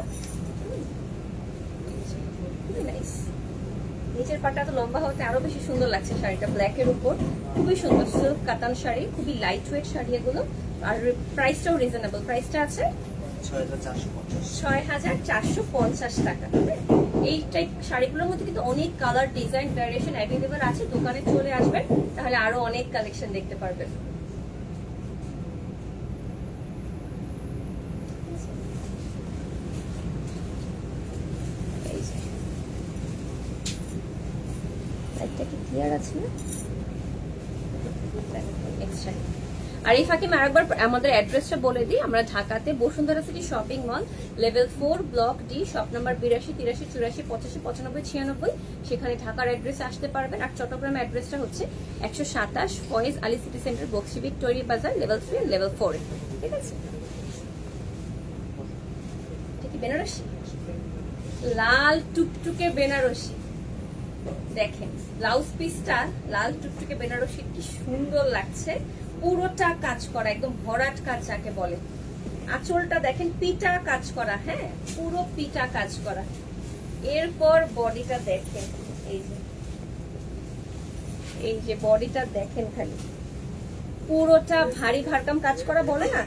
খুবই নাইস। নিচের পাড়টা তো লম্বা হতে আরো বেশি সুন্দর লাগছে শাড়িটা, ব্ল্যাকের উপর খুবই সুন্দর সিল্ক কাতান শাড়ি, খুবই লাইট ওয়েট শাড়ি এগুলো। আর প্রাইসটাও রিজনেবল, প্রাইসটা আছে 6450 টাকা। এই টাইপ শাড়িগুলোর মধ্যে কিন্তু অনেক কালার ডিজাইন ভ্যারিয়েশন অ্যাভেলেবল আছে, দোকানে চলে আসবেন তাহলে আরো অনেক কালেকশন দেখতে পারবেন। একটা কি ক্লিয়ার আছে না? আর এই ফাঁকে আরেকবার আমাদের অ্যাড্রেসটা বলে দিই, আমরা ঢাকাতে Bashundhara city shopping mall level 4 block D shop number 82 83 84 85 95 96, সেখানে ঢাকার অ্যাড্রেসে আসতে পারবেন। আর চট্টগ্রাম অ্যাড্রেসটা হচ্ছে 127 Foyez Ali city centre Bakshi Victoria Bazar level 3 level 4, ঠিক আছে? এটা কি বেনারসি? লাল টুকটুকে বেনারসি, দেখেন ব্লাউজ পিসটা লাল টুকটুকে বেনারসি কি সুন্দর লাগছে, পুরোটা কাজ করা, একদম ভরাট কাজ যাকে বলে। আঁচলটা দেখেন পিটা কাজ করা, হ্যাঁ পুরো পিটা কাজ করা। এরপর বডিটা দেখেন, এই যে বডিটা দেখেন, খালি পুরোটা ভারী ভারকাম কাজ করা বলে না,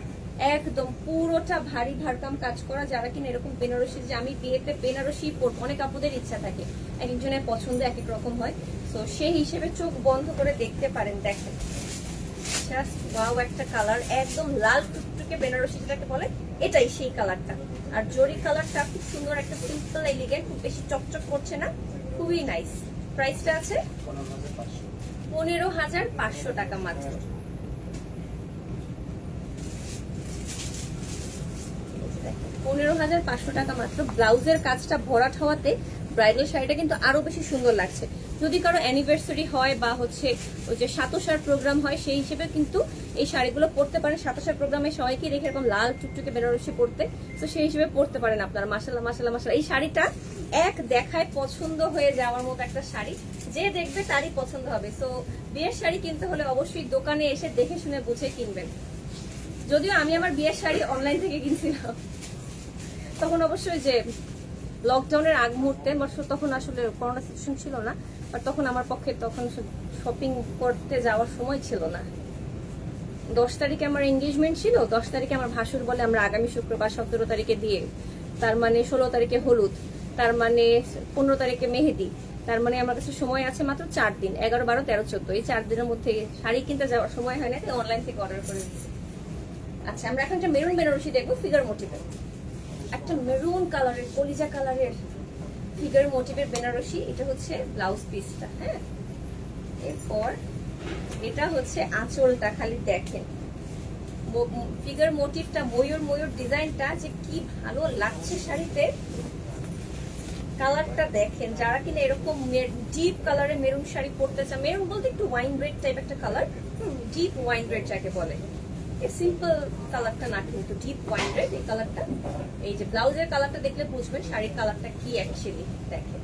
একদম পুরোটা ভারী ভারকাম কাজ করা। যারা কিনা এরকম বেনারসি, যে আমি বিয়েতে বেনারসি পরবো, অনেক আপুদের ইচ্ছা থাকে, এক একজনের পছন্দ এক এক রকম হয়, তো সেই হিসেবে চোখ বন্ধ করে দেখতে পারেন। দেখেন জাস্ট ওয়াও একটা কালার, একদম লাল টুকটুকে বেনারসি যেটাকে বলে, এটাই সেই কালারটা। আর জরি কালারটা খুব সুন্দর, একটা সিম্পল এলিগেন্ট, খুব বেশি চকচক করছে না, খুবই নাইস। প্রাইসটা আছে 15500 টাকা মাত্র। 15500 টাকা মাত্র। ব্লাউজের কাজটা ভরাট হওয়াতে ব্রাইডাল শাড়িটা কিন্তু আরো বেশি সুন্দর লাগছে। যদি কারো অ্যানিভার্সারি হয় বা হচ্ছে ওই যে সাতসার প্রোগ্রাম হয়, সেই হিসেবে কিন্তু এই শাড়িগুলো পরতে পারেন। সাতসার প্রোগ্রামে সবাইকে দেখে এরকম লাল টুকটুকে বেনারসি পরতে, তো সেই হিসেবে পরতে পারেন আপনারা। মাশাআল্লাহ মাশাআল্লাহ মাশাআল্লাহ, এই শাড়িটা এক দেখায় পছন্দ হয়ে যাওয়ার মতো একটা শাড়ি, যে দেখবে তারই পছন্দ হবে। সো বিয়ের শাড়ি কিনতে হলে অবশ্যই দোকানে এসে দেখে শুনে বুঝে কিনবেন। যদিও আমি আমার বিয়ের শাড়ি অনলাইন থেকে কিনছিলাম, তখন অবশ্যই যে লকডাউনের আগ মুহূর্তে, তখন আসলে করোনা সিচুয়েশন ছিল না, আর তখন আমার পক্ষে তখন শপিং করতে যাওয়ার সময় ছিল না। 10 তারিখে আমার এঙ্গেজমেন্ট ছিল, 10 তারিখে আমার ভাসুর বলে আমরা আগামী শুক্রবার 17 তারিখে দিয়ে, তার মানে 16 তারিখে হলুদ, তার মানে 15 তারিখে মেহেদি, তার মানে আমার কাছে সময় আছে মাত্র 4 দিন, 11, 12, 13, 14, এই 4 দিনের মধ্যে শাড়ি কিনতে যাওয়ার সময় হয় না, তাই অনলাইন থেকে অর্ডার করে দিচ্ছি। আচ্ছা, আমরা এখন একটা মেরুন বেনারসি দেখবো ফিগার মোটিভের, একটা মেরুন কালারের কলিজা কালারের ফিগার মোটিভের বেনারসি। এটা হচ্ছে ব্লাউজ পিসটা, হ্যাঁ। এরপর এটা হচ্ছে আঁচলটা, খালি দেখেন ফিগার মোটিভটা, ময়ূর ময়ূর ডিজাইনটা যে কি ভালো লাগছে শাড়িতে। কালারটা দেখেন, যারা কিনা এরকম ডিপ কালারে মেরুন শাড়ি পরতে চান, মেরুন বলতে একটু ওয়াইন রেড টাইপ একটা কালার, ডিপ ওয়াইন রেড যাকে বলে, সিম্পল কালারটা না কিন্তু ডিপ ওয়াইন রেড এই কালারটা। এই যে ব্লাউজের কালারটা দেখলে বুঝবেন শাড়ির কালারটা কি অ্যাকচুয়ালি। দেখেন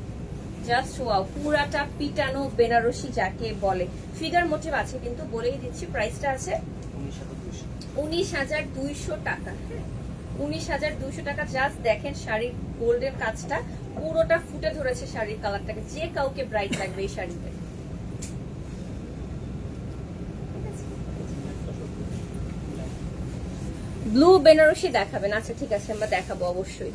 জাস্ট ওয়াও, পুরাটা পিটানো বেনারসি যাকে বলে। ফিগার মোটিভ আছে কিন্তু, বলেই দিচ্ছি প্রাইসটা আছে 19,200 টাকা। 19,200 টাকা। জাস্ট দেখেন শাড়ির গোল্ডের কাজটা পুরোটা ফুটে ধরেছে শাড়ির কালারটাকে, যে কাউকে ব্রাইট লাগবে এই শাড়িতে। ব্লু বেনারসি দেখাবেন? আচ্ছা ঠিক আছে, আমরা দেখাবো অবশ্যই।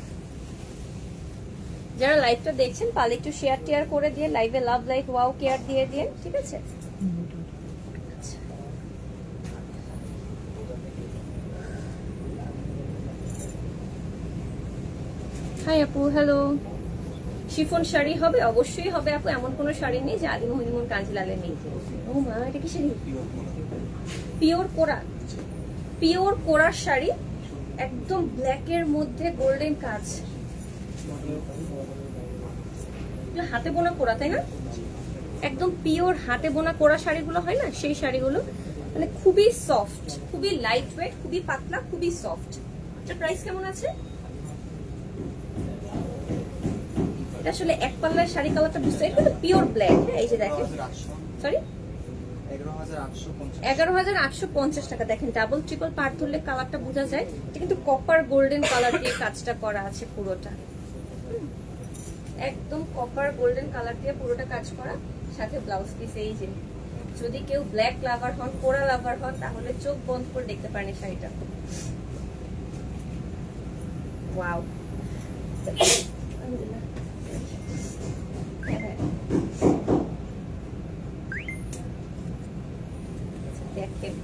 যারা লাইভটা দেখছেন পারলে একটু শেয়ার টেয়ার করে দিয়ে, লাইভে লাভ লাইক ওয়াও কেয়ার দিয়ে দিয়ে, ঠিক আছে? হাই আপু, হ্যালো। শিফন শাড়ি হবে? অবশ্যই হবে আপু, এমন কোনো শাড়ি নেই যে আলিম হনিমুন কাঞ্জিলালে নেই। ও মা, এটা কি শাড়ি? পিওর কোরা, পিওর কোরার শাড়ি, একদম ব্ল্যাকের মধ্যে গোল্ডেন কাজ, হাতে বোনা কোরা, তাই না? একদম পিওর হাতে বোনা কোরা শাড়িগুলো হয় না, সেই শাড়িগুলো, মানে খুবই সফট, খুবই লাইট ওয়েট, খুবই পাতলা, খুবই সফট। এটার প্রাইস কেমন আছে? এটা আসলে এক পাল্লার শাড়ি কালারটা বুঝতে, এটা পিওর ব্ল্যাক। এই যে দেখেন, সরি 11,850 টাকা। দেখেন ডাবল ট্রিপল পার ধরলে কালারটা বোঝা যায়। এটা কিন্তু কপার গোল্ডেন কালার দিয়ে কাজটা করা আছে পুরোটা, একদম কপার গোল্ডেন কালার দিয়ে পুরোটা কাজ করা, সাথে ব্লাউজ পিস। এই যে যদি কেউ ব্ল্যাক লাভার হন, কোরা লাভার হন, তাহলে চোখ বন্ধ করে দেখতে পারেন এই শাড়িটা। ওয়াও, দেখেন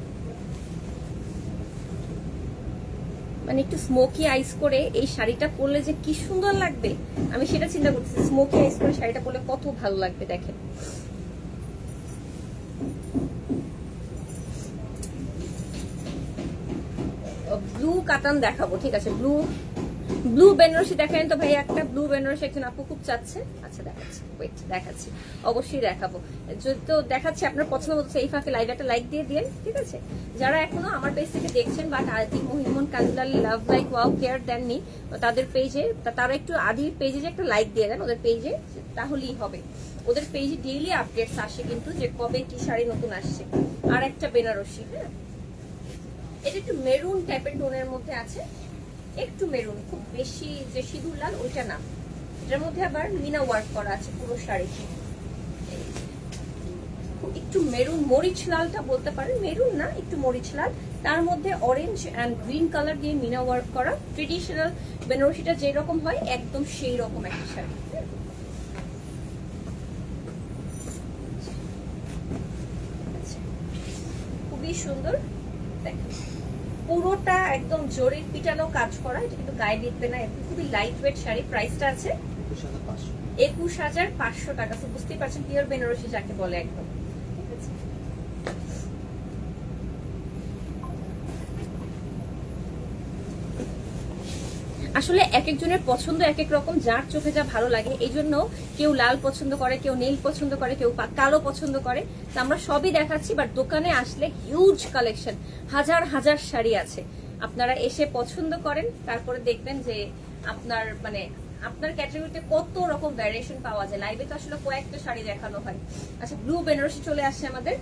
মানে একটু স্মোকি আইস করে এই শাড়িটা পরলে যে কি সুন্দর লাগবে, আমি সেটা চিন্তা করতেছি। স্মোকি আইস করে শাড়িটা পরলে কত ভালো লাগবে দেখেন। ব্লু কাতান দেখাবো, ঠিক আছে? ব্লু বেনারসি দেখেন তো ভাই, একটা ব্লু বেনারসি একজন আপু খুব চাচ্ছে। আচ্ছা দেখাচ্ছি, ওয়েট দেখাচ্ছি, অবশ্যই দেখাবো। যদি তো দেখাচ্ছি আপনার পছন্দ মতো এই ফাঁকে লাইভ একটা লাইক দিয়ে দিন, ঠিক আছে? যারা এখনো আমার পেজ থেকে দেখছেন but Adim Mohimon Kanjilal love like wow care দেননি তাদের পেজে, তারা একটু আদির পেজে যে একটা লাইক দিয়ে দেন ওদের পেজে, তাহলেই হবে। ওদের পেজে ডেইলি আপডেটস আসে কিন্তু, যে কবে কি শাড়ি নতুন আসছে। আর একটা বেনারসি, হ্যাঁ এটা একটু মেরুন টাইপের টোনের মধ্যে আছে, একটু মেরুন, খুব বেশি যে সিঁদুর লাল ওইটা না। এটার মধ্যে আবার মিনা ওয়ার্ক করা আছে পুরো শাড়িতে, একটু মেরুন, মরিচ লালটা বলতে পারেন, মেরুন না একটু মরিচ লাল, তার মধ্যে অরেঞ্জ এন্ড গ্রিন কালার দিয়ে মিনা ওয়ার্ক করা। ট্রেডিশনাল বেনারসিটা যেরকম হয় একদম সেই রকম একটা শাড়ি, খুবই সুন্দর। দেখেন পুরোটা একদম জরির পিটানো কাজ করা, এটা কিন্তু গায়ে দিতে না, খুবই লাইট ওয়েট শাড়ি। প্রাইসটা আছে 21,500 টাকা। তো বুঝতেই পারছেন পিওর বেনারসি যাকে বলে একদম, ঠিক আছে? আসলে এক একজনের পছন্দ এক এক রকম, যার চোখে যা ভালো লাগে। এই জন্য কেউ লাল পছন্দ করে, কেউ নীল পছন্দ করে, কেউ কালো পছন্দ করে। তো আমরা সবই দেখাচ্ছি, বাট দোকানে আসলে হিউজ কালেকশন, হাজার হাজার শাড়ি আছে। আপনারা এসে পছন্দ করেন, তারপরে দেখবেন যে আপনার মানে আপনার ক্যাটাগরিতে কত রকম ভ্যারিয়েশন পাওয়া যায়। লাইভে তো আসলে কয়েকটা শাড়ি দেখানো হয়। আচ্ছা ব্লু বেনারসি চলে আসছে আমাদের।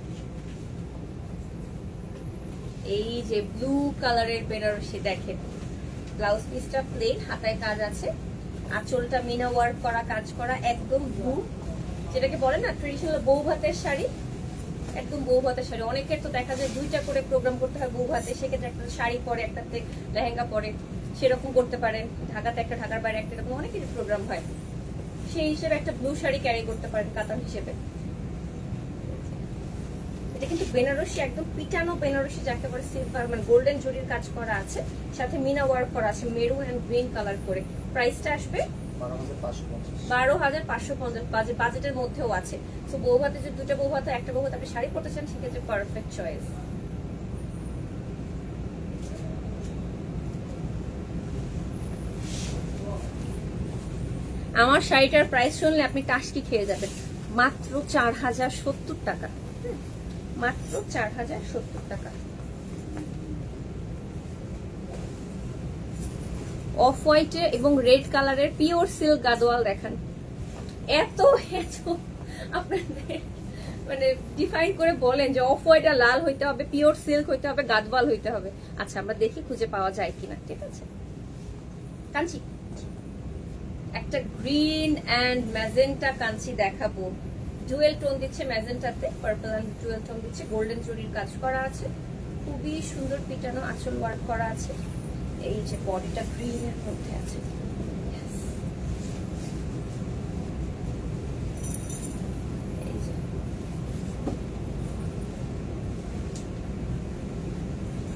এই যে ব্লু কালারের বেনারসি দেখেন, ব্লাউজ পিসটা প্লেন, হাতায় কাজ আছে, আঁচলটা মিনা ওয়ার্ক করা, কাজ করা, একদম ব্লু, যেটাকে বলে না ট্রেডিশনাল বউ ভাতের শাড়ি, একদম বউ ভাতের শাড়ি। অনেকের তো দেখা যায় দুইটা করে প্রোগ্রাম করতে হয় বউ ভাতে, সেক্ষেত্রে একটা শাড়ি পরে, একটাতে লেহেঙ্গা পরে, সেরকম করতে পারেন। ঢাকাতে একটা, ঢাকার বাইরে একটা, এরকম অনেক কিছু প্রোগ্রাম হয়, সেই হিসেবে একটা ব্লু শাড়ি ক্যারি করতে পারেন কাতান হিসেবে। এটা কিন্তু বেনারসি, একদম পিটানো বেনারসি যাকে বলে, সিলভার মানে গোল্ডেন জরির কাজ করা আছে, সাথে মিনা ওয়ার্ক করা আছে মেরুন এন্ড গ্রিন কালার করে। প্রাইসটা আসবে 12,550, বাজেটের মধ্যেও আছে। তো বউ ভাতে যে দুটো বউ ভাতে, একটা বউ ভাতে আপনি শাড়ি পরতে চান, সেক্ষেত্রে পারফেক্ট চয়েস। আমার শাড়িটার প্রাইস শুনলে আপনি টাসকি খেয়ে যাবেন। মাত্র 4070 টাকা, মাত্র 4070 টাকা। অফ হোয়াইটের এবং রেড কালারের পিওর সিল্ক গাদোয়াল দেখান। এত এত আপনাদের মানে ডিফাইন করে বলেন যে অফ হোয়াইট আর লাল হইতে হবে, পিওর সিল্ক হইতে হবে, গাদওয়াল হইতে হবে। আচ্ছা আমরা দেখি খুঁজে পাওয়া যায় কিনা, ঠিক আছে। কাঞ্চি, একটা গ্রিন এন্ড ম্যাজেন্টা কাঞ্চি দেখাবো। ডুয়েল টোন দিচ্ছে ম্যাজেন্টাতে, পার্পল এন্ড ডুয়েল টোন দিচ্ছে, গোল্ডেন জরির কাজ করা আছে, খুবই সুন্দর পিটানো আঁচল ওয়ার্ক করা আছে। এই যে বডিটা গ্রিন এর মধ্যে আছে।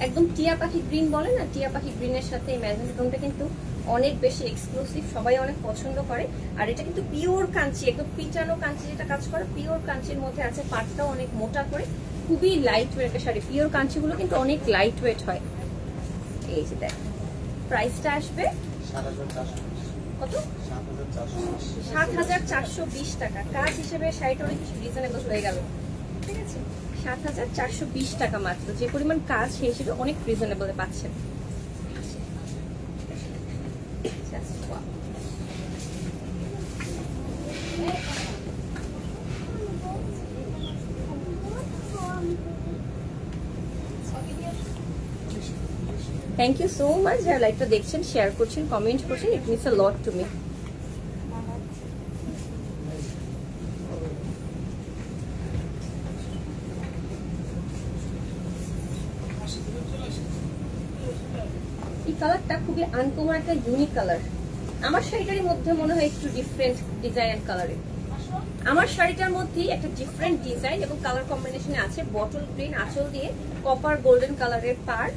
একদম টিয়া পাখি গ্রিন বলে না, টিয়া পাখি গ্রিনের সাথে এই ম্যাজেন্টা টোনটা কিন্তু অনেক বেশি এক্সক্লুসিভ, সবাই অনেক পছন্দ করে। আর এটা কিন্তু পিওর কাঞ্চি, একদম পিটানো কাঞ্চি যেটা কাজ করে, পিওর কাঞ্চির মধ্যে আছে। পাটটাও অনেক মোটা করে, খুবই লাইট ওয়েট শাড়ি। পিওর কাঞ্চিগুলো কিন্তু অনেক লাইট ওয়েট হয়। এই যে দেখ, প্রাইসটা আসবে কত? 7420 টাকা। কাজ হিসেবে শাড়িটা অনেক রিজনেবল হয়ে গেল, ঠিক আছে। 7420 টাকা মাত্র, যে পরিমাণ কাজ সেই হিসেবে অনেক রিজনেবলে পাচ্ছেন। থ্যাংক ইউ সো মাচ যারা লাইভটা দেখছেন, শেয়ার করছেন, কমেন্ট করছেন। It means a lot to me. এই কালারটা খুবই আনকমন একটা ইউনিক কালার। আমার শাড়িটার মধ্যে মনে হয় একটু ডিফারেন্ট ডিজাইন কালারে। আমার শাড়িটার মধ্যে একটা ডিফারেন্ট ডিজাইন এবং কালার কম্বিনেশনে আছে। বটল গ্রিন আঁচল দিয়ে কপার গোল্ডেন কালারের পার,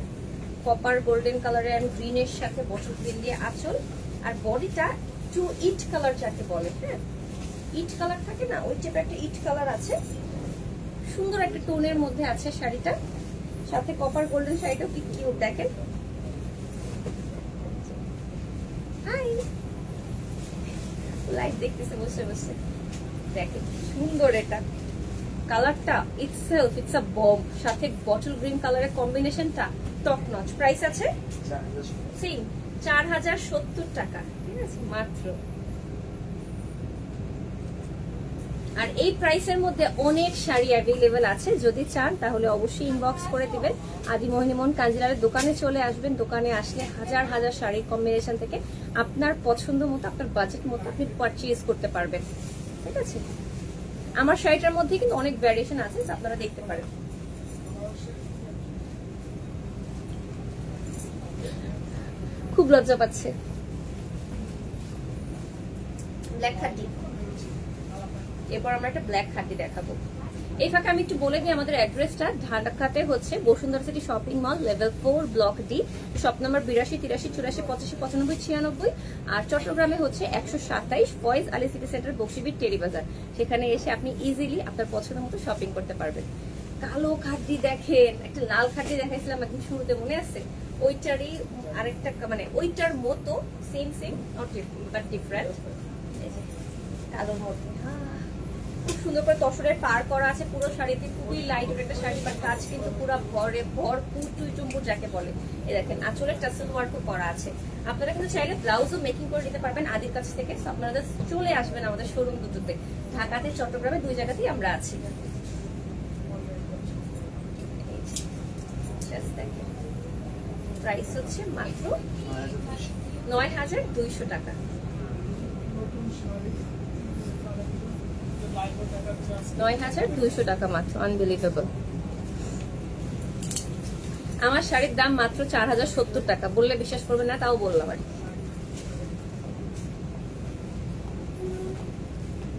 কপার গোল্ডেন কালারের এন্ড গ্রিনের সাথে বটল গ্রিন দিয়ে আঁচল। আর বডিটা একটু ইট কালার যাকে বলে, হ্যাঁ ইট কালার থাকে না, ওই টাইপের একটা ইট কালার আছে। সুন্দর একটা টোনের মধ্যে আছে শাড়িটা, সাথে কপার গোল্ডেন শাড়িটাও কি কিউট দেখেন। হাই, লাইভ দেখতেছে বসে বসে, দেখেন সুন্দর এটা কালারটা। ইটসেলফ ইটস আ বম, সাথে বটল গ্রিন কালারের কম্বিনেশনটা টপ নচ। প্রাইস আছে সেম 4070 টাকা, ঠিক আছে মাত্র। আর এই প্রাইসের মধ্যে অনেক শাড়ি অ্যাভেলেবেল আছে, যদি চান তাহলে অবশ্যই ইনবক্স করে দিবেন। আদি মোহিনীমোহন কাঞ্জিলালের দোকানে চলে আসবেন। দোকানে আসলে হাজার হাজার শাড়ির কম্বিনেশন থেকে আপনার পছন্দ মতো, আপনার বাজেট মতো আপনি পারচেজ করতে পারবেন, ঠিক আছে। আমার শাড়িটার মধ্যে কিন্তু অনেক ভ্যারিয়েশন আছে, আপনারা দেখতে পারেন। খুব লজ্জা পাচ্ছে। ব্ল্যাক খাটি, এরপর আমরা একটা ব্ল্যাক খাটি দেখাবো। এই ফাঁকে আমি একটু বলে দিই আমাদের অ্যাড্রেসটা। ঢাকাতে হচ্ছে Bashundhara city shopping mall, level 4, block D, shop number 82, 83, 84, 85, 95, 96। আর চট্টগ্রামে হচ্ছে 127 ফয়েজ আলী সিটি সেন্টার, বক্সিবিট, টেরি বাজার। সেখানে এসে আপনি ইজিলি আপনার পছন্দ মতো শপিং করতে পারবেন। কালো খাটি দেখেন, একটা লাল খাটি দেখাইছিলাম একদিন শুরুতে, মনে আছে? ওইটারই আরেকটা, মানে ওইটার মতো same same not but different. কালোর মধ্যে খুব সুন্দর করে তসরের পার করা আছে পুরো শাড়িতে, খুবই লাইট একটা শাড়ি, বাট কাজ কিন্তু পুরো ভরপুর টুই টুম্বুর যাকে বলে। এই দেখেন আঁচলের টাসেল ওয়ার্কও করা আছে। আপনারা কিন্তু চাইলে ব্লাউজও মেকিং করে নিতে পারবেন আদির কাছ থেকে। আপনারা চলে আসবেন আমাদের শোরুম দুটোতে, ঢাকাতে চট্টগ্রামে, দুই জায়গাতেই আমরা আছি। প্রাইস হচ্ছে মাত্র 9200 টাকা। 9200 টাকা মাত্র, আনবিলিভেবল। আমার শাড়ির দাম মাত্র 4070 টাকা, বললে বিশ্বাস করবেন না, তাও বললাম। আর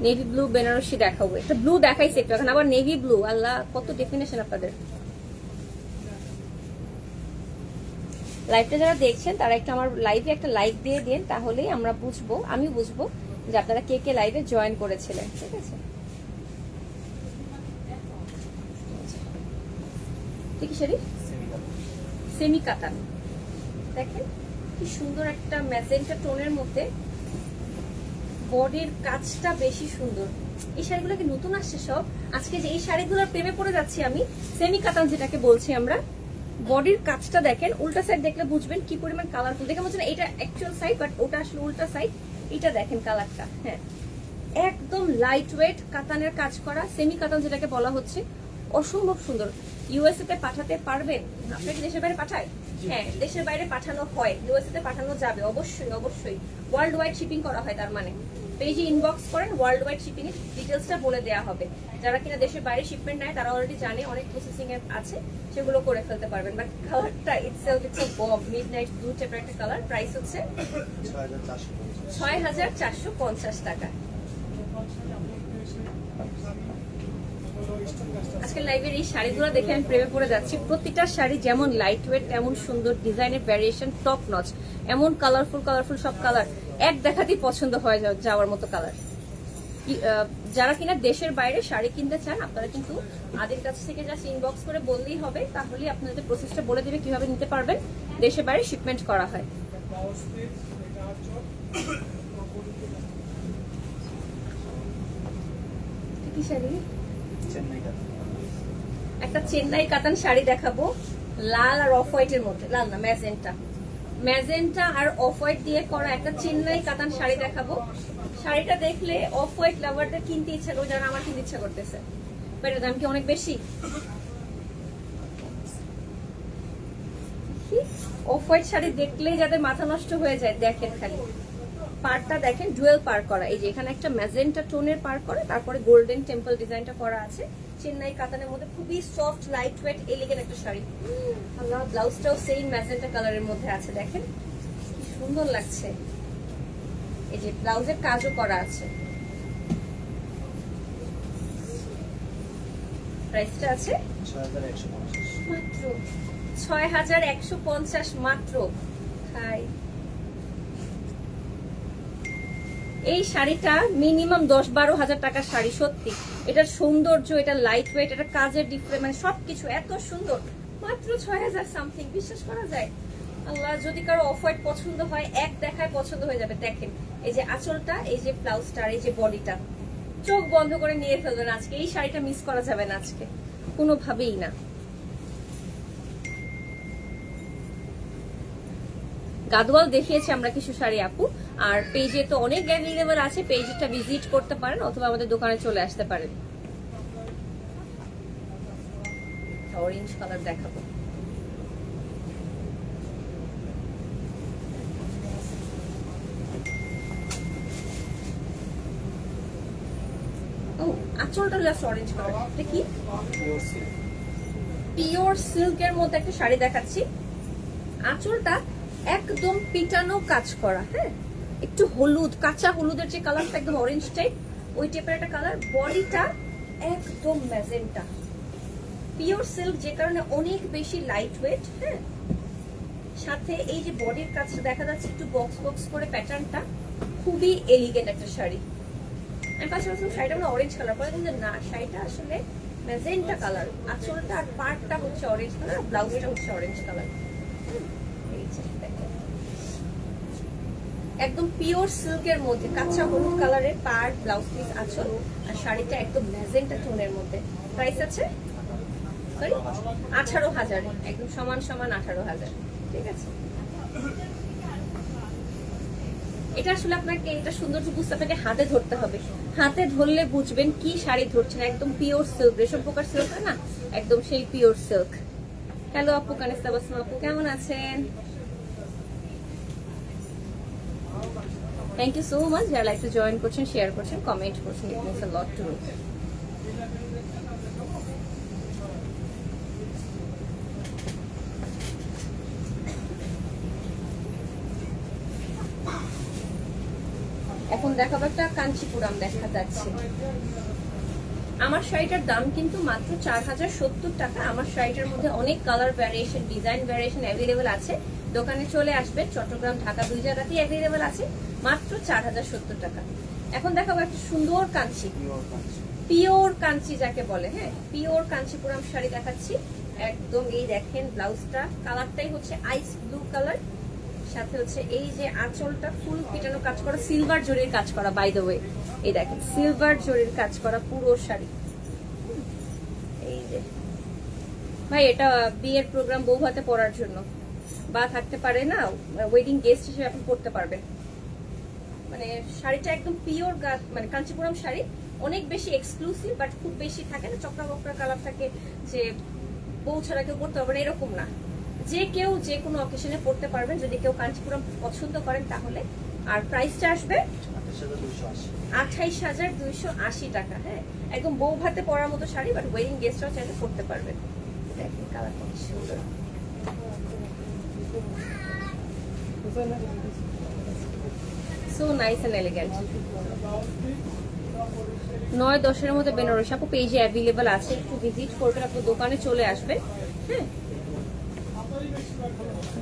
নেভি ব্লু বেনারসি দেখাবো। একটা ব্লু দেখাইছে একটু, এখন আবার নেভি ব্লু। আল্লাহ, কত ডেফিনেশন আপনাদের। লাইভটা যারা দেখছেন তারা একটু আমার লাইভে একটা লাইক দিয়ে দিন, তাহলেই আমরা বুঝবো, আমি বুঝবো যে আপনারা কে কে লাইভে জয়েন করেছিলেন, ঠিক আছে। ঠিক আছে, সেমি কাতান দেখেন কি সুন্দর একটা ম্যাজেন্টা টোনের মধ্যে বডির কাজটা বেশি সুন্দর। এই শাড়িগুলো কি নতুন আসছে সব? আজকে যে এই শাড়িগুলোর প্রেমে পড়ে যাচ্ছি আমি, সেমি কাতান যেটাকে বলছি আমরা। বডির কাজটা দেখেন, উল্টা সাইড দেখলে বুঝবেন কি পরিমাণ কালারফুল। দেখে বলছেন এটা অ্যাকচুয়াল সাইড, বাট ওটা আসলে উল্টা সাইড। এটা দেখেন কালারটা, হ্যাঁ একদম লাইট ওয়েট কাতানের কাজ করা, সেমি কাতান যেটাকে বলা হচ্ছে, অসম্ভব সুন্দর। ইউএসএ তে পাঠাতে পারবেন? আপনি কি দেশের বাইরে পাঠায়? হ্যাঁ, দেশের বাইরে পাঠানো হয়, ইউএসএ তে পাঠানো যাবে অবশ্যই অবশ্যই। ওয়ার্ল্ড ওয়াইড শিপিং করা হয়, তার মানে পেজে ইনবক্স করেন, ওয়ার্ল্ড ওয়াইড শিপিং এর ডিটেলসটা বলে দেওয়া হবে। যারা কিনা দেশের বাইরে শিপমেন্ট নেয় তারা অলরেডি জানে, অনেক প্রসেসিং এর আছে, সেগুলো করে ফেলতে পারবেন। বাট কালারটা itself it's a Bob midnight blue টাইপের একটা কালার। প্রাইস হচ্ছে ৬,৪৫০ টাকা। আজকে লাইভের এই শাড়িগুলো দেখে আমি প্রেমে পড়ে যাচ্ছি। প্রতিটা শাড়ি যেমন লাইট ওয়েট তেমন সুন্দর, ডিজাইনের ভ্যারিয়েশন টপ নচ, এমন কালারফুল কালারফুল সব কালার এক দেখাতেই পছন্দ হয়ে যাওয়ার মতো কালার। যারা কিনা দেশের বাইরে শাড়ি কিনতে চান আপনারা কিন্তু আদের কাছ থেকে জাস্ট ইনবক্স করে বললেই হবে, তাহলেই আপনাদের প্রসেসটা বলে দেবে কিভাবে নিতে পারবেন। দেশের বাইরে শিপমেন্ট করা হয়। কি শাড়ি? একটা চেন্নাই কাতান শাড়ি দেখাবো, লাল আর অফ হোয়াইটের মধ্যে, লাল না ম্যাজেন্টা, ম্যাজেন্টা আর অফ হোয়াইট দিয়ে করা একটা চেন্নাই কাতান শাড়ি দেখাবো। শাড়িটা দেখলে অফ হোয়াইট লাভারদের কিনতে ইচ্ছা করে, যারা আমার কিনতে ইচ্ছা করতেছে। এটার দাম কি অনেক বেশি? অফ হোয়াইট শাড়ি দেখলেই যাদের মাথা নষ্ট হয়ে যায়, দেখেন খালি পাড়টা দেখেন, ডুয়েল পার করা। এই যে এখানে একটা ম্যাজেন্টা টোনের পার করা, তারপরে গোল্ডেন টেম্পল ডিজাইনটা করা আছে। চেন্নাই কাতানের মধ্যে খুবই সফট লাইট ওয়েট এলিগেন্ট একটা শাড়ি। আল্লাহ, ব্লাউজটাও সেম ম্যাজেন্টা কালারের মধ্যে আছে, দেখেন কি সুন্দর লাগছে। এই যে ব্লাউজের কাজও করা আছে। প্রাইসটা আছে মাত্র ৬,১৫০ মাত্র। হাই, এই শাড়িটা মিনিমাম ১০-১২ হাজার টাকার শাড়ি। সত্যি এটার সৌন্দর্য, এটা লাইট ওয়েট, এটা কাজের ডিফারেন্ট, মানে সবকিছু এত সুন্দর, মাত্র ৬,০০০ সামথিং। বিশ্বাস করা যায়? আল্লাহ, যদি কারো অফ হোয়াইট পছন্দ হয় এক দেখায় পছন্দ হয়ে যাবে। দেখেন এই যে আঁচলটা, এই যে ব্লাউজটা, এই যে বডিটা, চোখ বন্ধ করে নিয়ে ফেলবেন আজকে। এই শাড়িটা মিস করা যাবে না আজকে, কোনোভাবেই না। গাদওয়াল দেখিয়েছি আমরা কিছু শাড়ি আপু, আর পেজে তো অনেক অ্যাভেলেবল আছে, পেজটা ভিজিট করতে পারেন অথবা আমাদের দোকানে চলে আসতে পারেন। অরেঞ্জ কালার দেখাবো, আঁচলটা জাস্ট অরেঞ্জ কালার। এটা কি? পিওর সিল্কের মধ্যে একটা শাড়ি দেখাচ্ছি। আঁচলটা একদম পিটানো কাজ করা, হ্যাঁ একটু হলুদ, কাঁচা হলুদের যে কালারটা একদম অরেঞ্জ টাইপ, ওই টাইপের একটা কালার। বডিটা একদম ম্যাজেন্টা, পিওর সিল্ক, যে কারণে অনেক বেশি লাইট ওয়েট। হ্যাঁ, সাথে এই যে বডির কাজটা দেখা যাচ্ছে একটু বক্স বক্স করে, প্যাটার্নটা খুবই এলিগেন্ট একটা শাড়ি। আমি পাশাপাশি শাড়িটা আমরা অরেঞ্জ কালার পরে, কিন্তু না, শাড়িটা আসলে ম্যাজেন্টা কালার। আঁচলটা আর পার্টটা হচ্ছে অরেঞ্জ কালার, ব্লাউজটা হচ্ছে অরেঞ্জ কালার। একদম পিওর সিল্কের মধ্যে কাঁচা হলুদ কালারের পাড়, ব্লাউজ পিস, আঁচল, আর শাড়িটা একদম ম্যাজেন্টা টোনের মধ্যে। প্রাইস আছে 18,000, একদম সমান সমান 18,000। ঠিক আছে, এটা আসলে আপনাকে, এটা সৌন্দর্য বুঝতে আপনাকে হাতে ধরতে হবে। হাতে ধরলে বুঝবেন কি শাড়ি ধরছেন। একদম পিওর সিল্ক, রেশম পোকার সিল্ক হয় না, একদম সেই পিওর সিল্ক। হ্যালো আপু, কানিস্তা বাসমা আপু, কেমন আছেন? থ্যাংক ইউ সো মাচ যারা লাইভে জয়েন করছেন, শেয়ার করছেন, কমেন্ট করছেন। It means a lot to me. এখন দেখাবো একটা কাঞ্চিপুরাম দেখা যাচ্ছে। আমার শাড়িটার দাম কিন্তু মাত্র 4,070 টাকা। আমার শাড়িটার মধ্যে অনেক colour variation, design variation available আছে। দোকানে চলে আসবেন, চট্টগ্রাম ঢাকা দুই জায়গাতেই অ্যাভেলেবেল আছে, মাত্র 4,070 টাকা। এখন দেখাবো একটা সুন্দর কাঞ্চি, পিওর কাঞ্চি যাকে বলে, হ্যাঁ পিওর কাঞ্চিপুরাম শাড়ি দেখাচ্ছি। একদম এই দেখেন ব্লাউজটা, কালারটাই হচ্ছে আইস ব্লু কালার, সাথে হচ্ছে এই যে আঁচলটা ফুল পিটানো কাজ করা, সিলভার জরির কাজ করা, বাই দ্য ওয়ে এই দেখেন সিলভার জরির কাজ করা পুরো শাড়ি। এই যে ভাই এটা বিয়ের প্রোগ্রাম বউ ভাতে পরার জন্য, বা থাকতে পারে না ওয়েডিং গেস্ট হিসেবে আপনি পড়তে পারবেন। মানে শাড়িটা একদম পিওর মানে কাঞ্চিপুরম শাড়ি, অনেক বেশি এক্সক্লুসিভ, বাট খুব বেশি থাকে না চকরা বকরা কালার থাকে যে বউ ছাড়া কেউ পড়তে পারবে না, এরকম না। যে কেউ যে কোনো অকেশনে পড়তে পারবেন যদি কেউ কাঞ্চিপুরম পছন্দ করেন তাহলে। আর প্রাইসটা আসবে 28,280 টাকা। হ্যাঁ, একদম বউ ভাতে পরার মতো শাড়ি, বাট ওয়েডিং গেস্টরাও চাইলে পড়তে পারবেন। দেখেন কালার কত সুন্দর, সো নাইস এন্ড এলিগেন্ট। 9-10-এর মধ্যে বেনারসি আপু পেজে অ্যাভেলেবল আছে, একটু ভিজিট করবেন, আপনার দোকানে চলে আসবে। হ্যাঁ,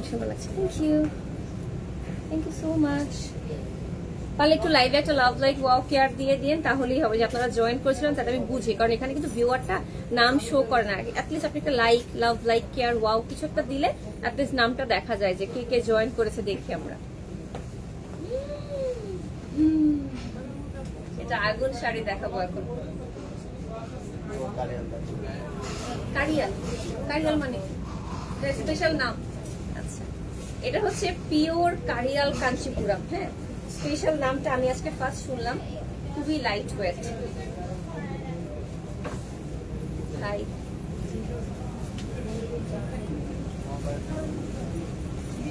সুন্দর লাগছে, থ্যাংক ইউ সো মাচ। তাহলে একটু লাইভে একটা লাভ লাইক ওয়াও কেয়ার দিয়ে দিন, তাহলেই হবে যে আপনারা জয়েন করেছিলেন তাতে আমি বুঝি, কারণ এখানে কিন্তু ভিউয়ারটা নাম শো করে না। অ্যাটলিস্ট আপনি একটা like, love like care wow কিছু একটা দিলে অ্যাটলিস্ট নামটা দেখা যায় যে কে কে জয়েন করেছে, দেখি আমরা। এটা আগুন শাড়ি দেখাবো এখন। কারিয়াল, কারিয়াল মানে স্পেশাল নাম। আচ্ছা, এটা হচ্ছে পিওর কারিয়াল কাঞ্চিপুরম। হ্যাঁ, স্পেশাল নামটা আমি আজকে ফার্স্ট শুনলাম। খুবই লাইট ওয়েট। হাই,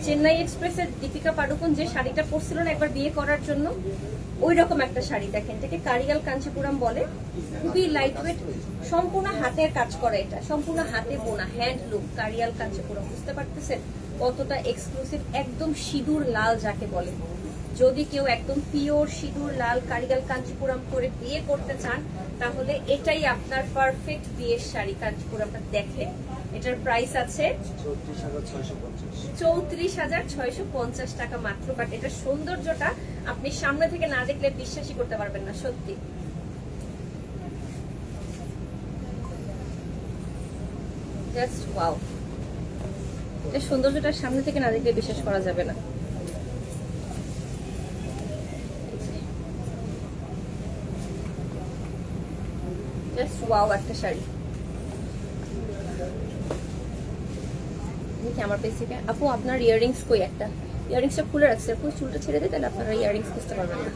চেন্নাই এক্সপ্রেসের দীপিকা পাডুকোন যে শাড়িটা পরছিল না একবার বিয়ে করার জন্য, ওই রকম একটা শাড়ি। দেখেন, এটাকে কারিয়াল কাঞ্চিপুরম বলে। খুবই লাইট ওয়েট, সম্পূর্ণ হাতের কাজ করা, এটা সম্পূর্ণ হাতে বোনা, হ্যান্ডলুম কারিয়াল কাঞ্চিপুরম। বুঝতে পারতেছেন কতটা এক্সক্লুসিভ, একদম সিঁদুর লাল যাকে বলে। যদি কেউ একদম পিওর সিঁদুর লাল কারিয়াল কাঞ্চিপুরম করে বিয়ে করতে চান তাহলে এটাই আপনার পারফেক্ট বিয়ের শাড়ি। কাঞ্চিপুরমটা দেখেন, এটার প্রাইস আছে 34,650 টাকা মাত্র। বাট এটার সৌন্দর্যটা আপনি সামনে থেকে না দেখলে বিশ্বাসই করতে পারবেন না, সত্যি। জাস্ট ওয়াও, এটার সৌন্দর্যটা সামনে থেকে না দেখলে বিশ্বাস করা যাবে না। জাস্ট ওয়াও একটা শাড়ি। দেখি আমার বেসিকে আপু আপনার ইয়াররিংস কই? একটা ইয়াররিংসটা খুলে রাখছে, আপু চুলটা ছেড়ে দিই তাহলে আপনারা ইয়াররিংস বুঝতে পারবেন না।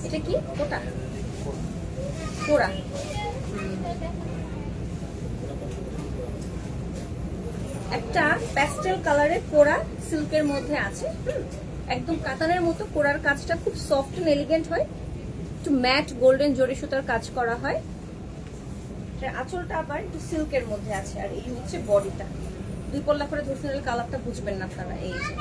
এটা কি কোটা? কোরা। একটা প্যাস্টেল কালারের কোরা সিল্কের মধ্যে আছে, একদম কাতানের মতো। কোরার কাজটা খুব সফট এন্ড এলিগেন্ট হয়, একটু ম্যাট গোল্ডেন জরি সুতার কাজ করা হয়। আঁচলটা আবার একটু সিল্কের মধ্যে আছে, আর এই হচ্ছে বডিটা। দুই পল্লা করে ধরতে কালারটা বুঝবেন না আপনারা। এই যে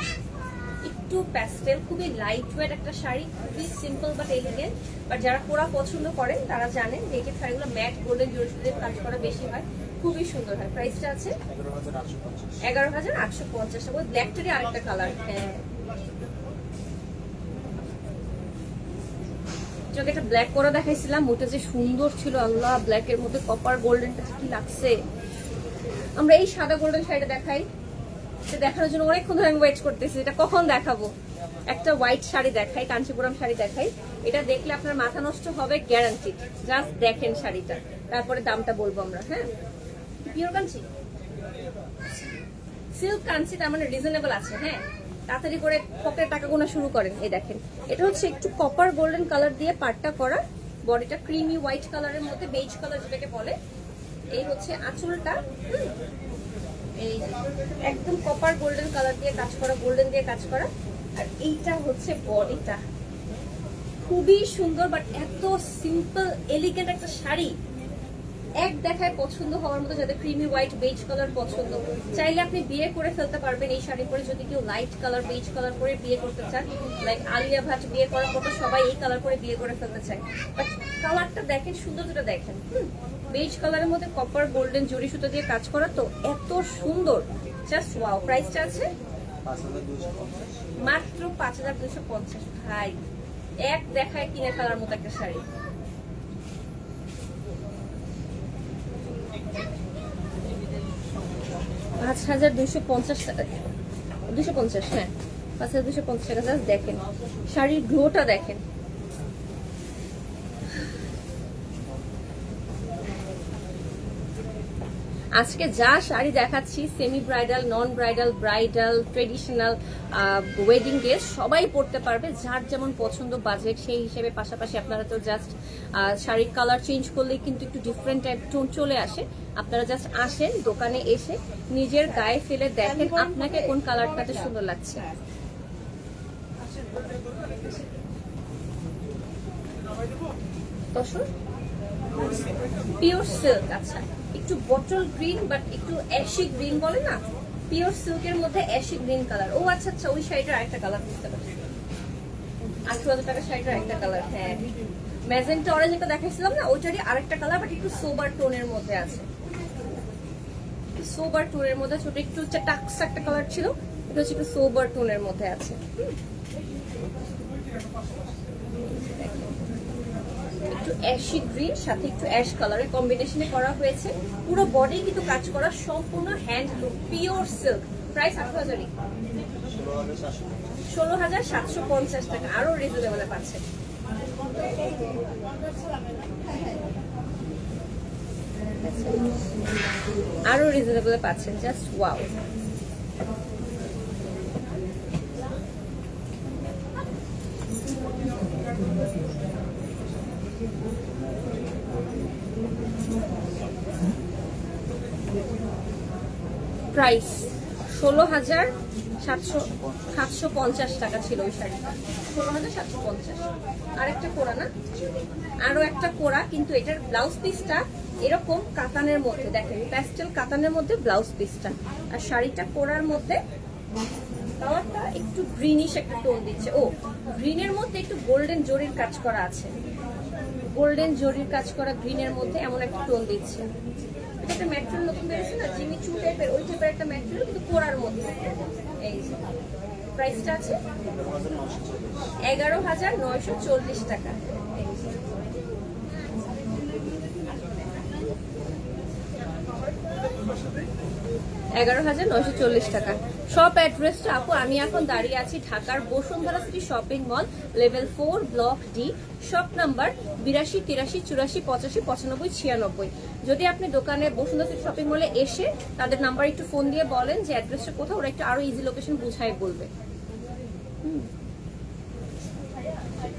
একটু প্যাস্টেল, খুবই লাইট ওয়েট একটা শাড়ি, খুবই সিম্পল বাট এলিগেন্ট। বাট যারা কোরা পছন্দ করেন তারা জানেন যে এই শাড়িগুলো ম্যাট গোল্ডেন জরি সুতার কাজ করা বেশি হয়, খুবই সুন্দর হয়। প্রাইসটা আছে 11,850 টাকা। ওই ব্ল্যাকটারই আরেকটা কালার। হ্যাঁ, যাকে একটা ব্ল্যাক করা দেখাইছিলাম, ওটা যে সুন্দর ছিল আল্লাহ, ব্ল্যাকের মধ্যে কপার গোল্ডেনটা কি লাগছে। আমরা এই সাদা গোল্ডেন শাড়িটা দেখাই, সেটা দেখানোর জন্য অনেকক্ষণ ধরে আমি ওয়েট করতেছি, এটা কখন দেখাবো। একটা হোয়াইট শাড়ি দেখাই, কাঞ্চিপুরম শাড়ি দেখাই। এটা দেখলে আপনার মাথা নষ্ট হবে গ্যারান্টি। জাস্ট দেখেন শাড়িটা, তারপরে দামটা বলবো আমরা। হ্যাঁ, পিওর কাঞ্চি, সিল্ক কাঞ্চি, তার মানে রিজনেবল আছে। হ্যাঁ, তাড়াতাড়ি করে পকেটে টাকা গোনা শুরু করেন। এই দেখেন, এটা হচ্ছে একটু কপার গোল্ডেন কালার দিয়ে পাটটা করা, বডিটা ক্রিমি হোয়াইট কালারের মধ্যে, বেজ কালার যেটাকে বলে। এই হচ্ছে আঁচলটা, এই একদম কপার গোল্ডেন কালার দিয়ে কাজ করা, গোল্ডেন দিয়ে কাজ করা। আর এইটা হচ্ছে বডিটা, খুবই সুন্দর বাট এত সিম্পল এলিগেন্ট একটা শাড়ি। এক দেখায় পছন্দ হওয়ার মতো, যাদের ক্রিমি হোয়াইট বেজ কালার পছন্দ, চাইলে আপনি বিয়ে করে ফেলতে পারবেন এই শাড়ি পরে। যদি কেউ লাইট কালার বেজ কালার পরে বিয়ে করতে চান, লাইক আলিয়া ভাট বিয়ে করার মতো সবাই এই কালার পরে বিয়ে করে ফেলতে চায়। বাট কালারটা দেখেন, সৌন্দর্যটা দেখেন। বেজ কালারের মধ্যে কপার গোল্ডেন জরি সুতো দিয়ে কাজ করা, তো এত সুন্দর, জাস্ট ওয়াও। প্রাইসটা আছে মাত্র 5,250। ভাই এক দেখায় কিনে ফেলার মতো একটা শাড়ি। $5,250 টাকা, 250, হ্যাঁ 5,250 টাকা। জাস্ট দেখেন শাড়ির গ্লোটা দেখেন। আজকে যা শাড়ি দেখাচ্ছি semi bridal, non bridal, bridal, traditional, wedding dress সবাই পরতে পারবে, যার যেমন পছন্দ বাজেট সেই হিসেবে। পাশাপাশি আপনারা তো জাস্ট শাড়ির কালার চেঞ্জ করলেই কিন্তু একটু ডিফারেন্ট টাইপ টোন চলে আসে। আপনারা জাস্ট আসেন দোকানে, এসে নিজের গায়ে ফেলে দেখেন আপনাকে কোন কালারটাতে সুন্দর লাগছে। পিওর সিল্ক, আচ্ছা একটু বটল গ্রিন বাট একটু অ্যাশি গ্রিন বলে না, পিওর সিল্কের মধ্যে অ্যাশি গ্রিন কালার। ও আচ্ছা আচ্ছা, ওই শাড়িটার আরেকটা কালার বুঝতে পারছি। 18,000 টাকা শাড়িটার একটা কালার, হ্যাঁ ম্যাজেন্টা অরেঞ্জ একটা দেখাইছিলাম না, ওইটারই আরেকটা কালার বাট একটু সোবার টোনের মধ্যে আছে। সোবার টোনের মধ্যে ছোট একটু টাক্স একটা কালার ছিল, এটা হচ্ছে একটু সোবার টোনের মধ্যে আছে। একটু অ্যাশি গ্রিন সাথে একটু অ্যাশ কালারের কম্বিনেশনে করা হয়েছে। পুরো বডি কিন্তু কাজ করা, সম্পূর্ণ হ্যান্ডলুম, পিওর সিল্ক। প্রাইস 18,000, 16,750 টাকা। আরো রিজনেবলে পাচ্ছে। আরো রিজনেবলে পাচ্ছেন, জাস্ট ওয়াও। প্রাইস 16,750 টাকা ছিল ওই শাড়িটা, 16,750। আরেকটা কোরা না, আরো একটা কোরা, কিন্তু এটার ব্লাউজ পিসটা এরকম কাতানের মধ্যে, দেখেন প্যাস্টেল কাতানের মধ্যে ব্লাউজ পিসটা, আর শাড়িটা কোরার মধ্যে কালারটা একটু গ্রিনিশ একটা টোন দিচ্ছে। ও গ্রিনের মধ্যে একটু গোল্ডেন জরির কাজ করা আছে, গোল্ডেন জরির কাজ করা গ্রিনের মধ্যে এমন একটা টোন দিচ্ছে। এটা একটা ম্যাটেরিয়াল নতুন বেরিয়েছে না, জিমি চু টাইপের, ওই টাইপের একটা ম্যাটেরিয়াল কিন্তু কোরার মধ্যে। এই প্রাইসটা আছে 11,940 টাকা। 11,940 টাকা। শপ অ্যাড্রেসটা আপু, আমি এখন দাঁড়িয়ে আছি ঢাকার Bashundhara city shopping mall, level 4, block D, shop number 82, 83, 84, 85, 95, 96। যদি আপনি দোকানে বসুন্ধরা সিটি শপিং মলে এসে তাদের নাম্বার একটু ফোন দিয়ে বলেন যে অ্যাড্রেসটা কোথাও, ওরা একটু আরো ইজি লোকেশন বুঝাই বলবে।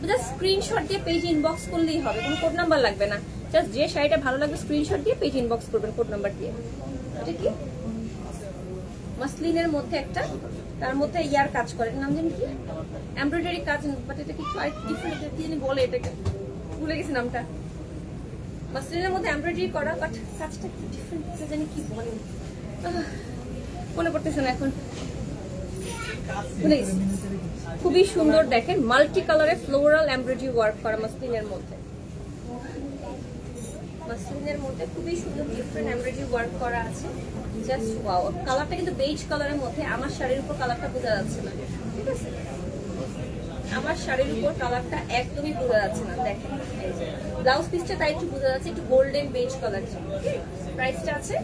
জাস্ট স্ক্রিনশট দিয়ে পেজ ইনবক্স করলেই হবে, কোনো কোড নাম্বার লাগবে না। জাস্ট যে শাড়িটা ভালো লাগবে স্ক্রিনশট দিয়ে পেজ ইনবক্স করবেন কোড নাম্বার দিয়ে। এটা কি মাসলিনের মধ্যে একটা, তার মধ্যে ইয়ার কাজ করে, নাম জানি কি, এমব্রয়ডারি কাজ, বাট এটা কি ডিফারেন্ট, কি জানি বলে, এটাকে ভুলে গেছি নামটা। মাসলিনের মধ্যে এমব্রয়ডারি করা, বাট কাজটা একটু ডিফারেন্ট, এটা জানি কি বলে, মনে পড়তেছে না এখন, ভুলে গেছি। খুবই সুন্দর দেখেন, মাল্টি কালারে ফ্লোরাল এমব্রয়ডারি ওয়ার্ক করা মাসলিনের মধ্যে, মাসলিনের মধ্যে খুবই সুন্দর ডিফারেন্ট এমব্রয়ডারি ওয়ার্ক করা আছে। Just wow. কালারটা কিন্তু বেজ কালারের মধ্যে, আমার শাড়ির উপর কালারটা বোঝা যাচ্ছে না, ঠিক আছে, আমার শাড়ির উপর কালারটা একদমই বোঝা যাচ্ছে না। দেখেন ব্লাউজ পিসটা তাই একটু বোঝা যাচ্ছে, একটু গোল্ডেন বেজ কালার। প্রাইসটা আছে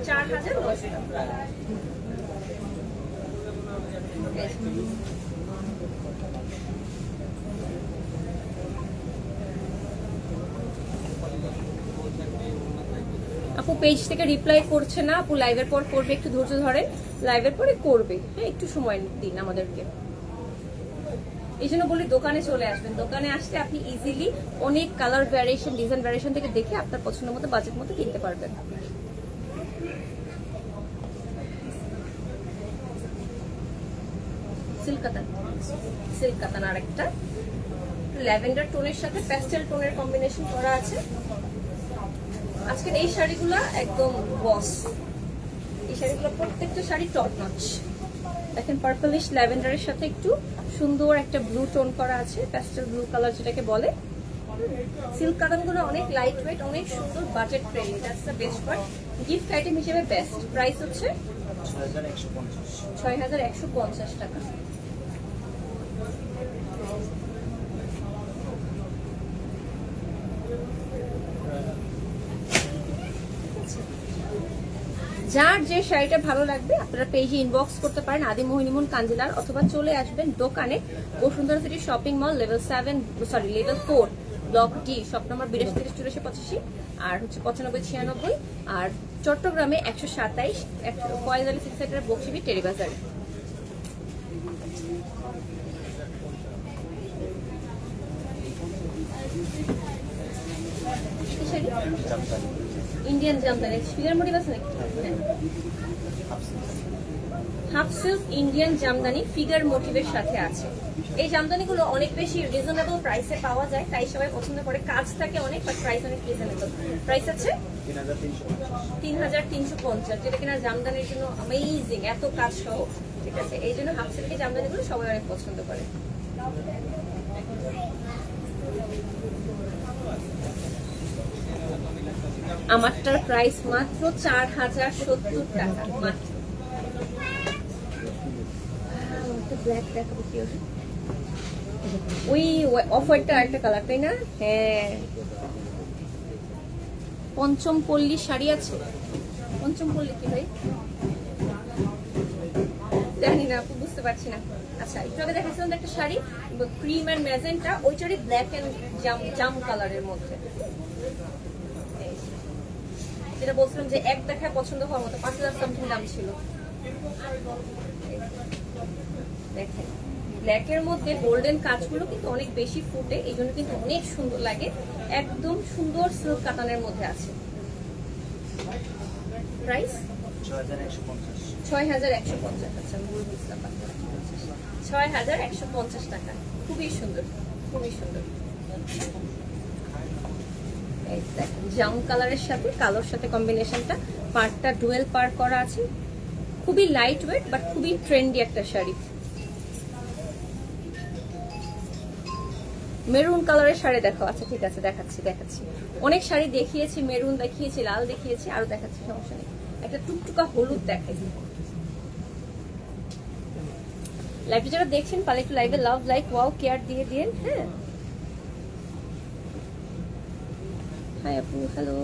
4,900 টাকা। আপু পেজ থেকে রিপ্লাই করছে না, আপু লাইভের পর করবে, একটু ধৈর্য ধরেন, লাইভের পরে করবে, হ্যাঁ একটু সময় দিন আমাদেরকে। এই জন্য বলি দোকানে চলে আসবেন, দোকানে আসলে আপনি ইজিলি অনেক কালার ভ্যারিয়েশন, ডিজাইন ভ্যারিয়েশন থেকে দেখে আপনার পছন্দ মতো বাজেট মতো কিনতে পারবেন। সিল্ক কাতান, সিল্ক কাতান আরেকটা ল্যাভেন্ডার টোনের সাথে প্যাস্টেল টোনের কম্বিনেশন করা আছে। আজকের এই শাড়িগুলো একদম বস, এই শাড়িগুলো প্রত্যেকটা শাড়ি টপ নচ। দেখেন পার্পলিশ ল্যাভেন্ডারের সাথে একটু সুন্দর একটা ব্লু টোন করা আছে, প্যাস্টেল ব্লু কালার যেটাকে বলে। সিল্ক কাতানগুলো অনেক লাইট ওয়েট, অনেক সুন্দর, budget friendly, that's the best part. Gift item হিসেবে বেস্ট। প্রাইস হচ্ছে 6,150 টাকা। যার যে শাড়িটা ভালো লাগবে আপনারা পেজে ইনবক্স করতে পারেন আদি মোহিনীমোহন কাঞ্জিলাল, অথবা চলে আসবেন দোকানে Bashundhara city shopping mall level 4 block D, shop number 82-84-85 আর হচ্ছে 95-96, আর চট্টগ্রামে 127 ফয়েজ আলী সিটি সেন্টার বক্সিবি টেরিবাজারে। ইন্ডিয়ান জামদানি ফিগার মোটিভ আছে নাকি? Half silk Indian jamdani figure মোটিভের সাথে আছে। এই জামদানিগুলো অনেক বেশি রিজনেবল প্রাইসে পাওয়া যায়, তাই সবাই পছন্দ করে। কাজ থাকে অনেক, বাট প্রাইস অনেক রিজনেবল। প্রাইস আছে 3350, যেটা কিনা জামদানির জন্য অ্যামেজিং, এত কাজ সহ। ঠিক আছে, এই জন্য হাফ সিল্কের জামদানিগুলো সবাই অনেক পছন্দ করে। আমারটার প্রাইস মাত্র 4070 টাকা মাত্র। ব্ল্যাক দেখাবো কি, ওই অফ হোয়াইটটা আরেকটা কালার, তাই না? হ্যাঁ, পঞ্চম পল্লী শাড়ি আছে। পঞ্চম পল্লী কি ভাই জানি না, আপু বুঝতে পারছি না। আচ্ছা, একটু আগে দেখাচ্ছিলাম একটা শাড়ি ক্রিম এন্ড ম্যাজেন্টা, ওইটারই ব্ল্যাক এন্ড জাম কালারের মধ্যে, যেটা বলছিলাম যে এক দেখায় পছন্দ হওয়ার মতো। 5000 সামথিং দাম ছিল। দেখেন, ব্ল্যাকের মধ্যে গোল্ডেন কাজগুলো কিন্তু অনেক বেশি ফুটে, এই জন্য কিন্তু অনেক সুন্দর লাগে। একদম সুন্দর সিল্ক কাতানের মধ্যে আছে। প্রাইস 6150। আচ্ছা, ভুল বুঝলাম, 6150 টাকা। খুবই সুন্দর, খুবই সুন্দর। জাম কালারের সাথে কালোর সাথে কম্বিনেশনটা, পার্টটা ডুয়েল পার করা আছে। খুবই লাইট ওয়েট বাট খুবই ট্রেন্ডি একটা শাড়ি। মেরুন কালারের শাড়ি দেখো। আচ্ছা ঠিক আছে, দেখাচ্ছি। অনেক শাড়ি দেখিয়েছি, মেরুন দেখিয়েছি, লাল দেখিয়েছি, আরো দেখাচ্ছি, সমস্যা নেই। একটা টুকটুকা হলুদ দেখাই। লাইভে যারা দেখছেন পালে একটু লাইভে লাভ, লাইক, ওয়াও, কেয়ার দিয়ে দিন। হ্যাঁ, হাই আপু, হ্যালো।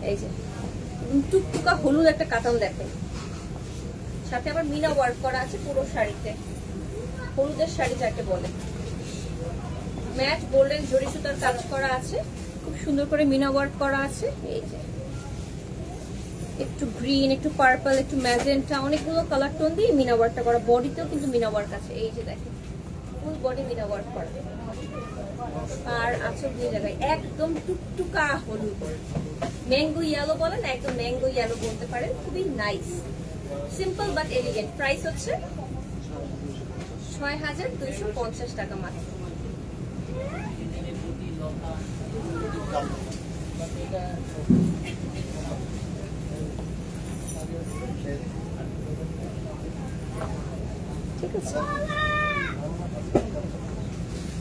এই যে টুকটুকা হলুদ একটা কাতান দেখেন, সাথে আবার মিনা ওয়ার্ক করা আছে পুরো শাড়িতে। হলুদের শাড়ি যাকে বলে, ম্যাট গোল্ডেন জরি সুতার কাজ করা আছে, খুব সুন্দর করে মিনা ওয়ার্ক করা আছে। এই যে একটু গ্রিন, একটু পার্পল, একটু ম্যাজেন্টা, অনেকগুলো কালার টোন দিয়ে মিনা ওয়ার্কটা করা। বডিতেও কিন্তু মিনা ওয়ার্ক আছে। এই যে দেখেন, ফুল বডি মিনা ওয়ার্ক করা। আর আঁচল দুই জায়গায় একদম টুকটুকা হলুদ, ম্যাঙ্গো ইয়েলো বলেন, একদম ম্যাঙ্গো ইয়েলো বলতে পারেন। খুবই nice, simple but elegant. Price হচ্ছে 6250 টাকা মাত্র। ঠিক আছে,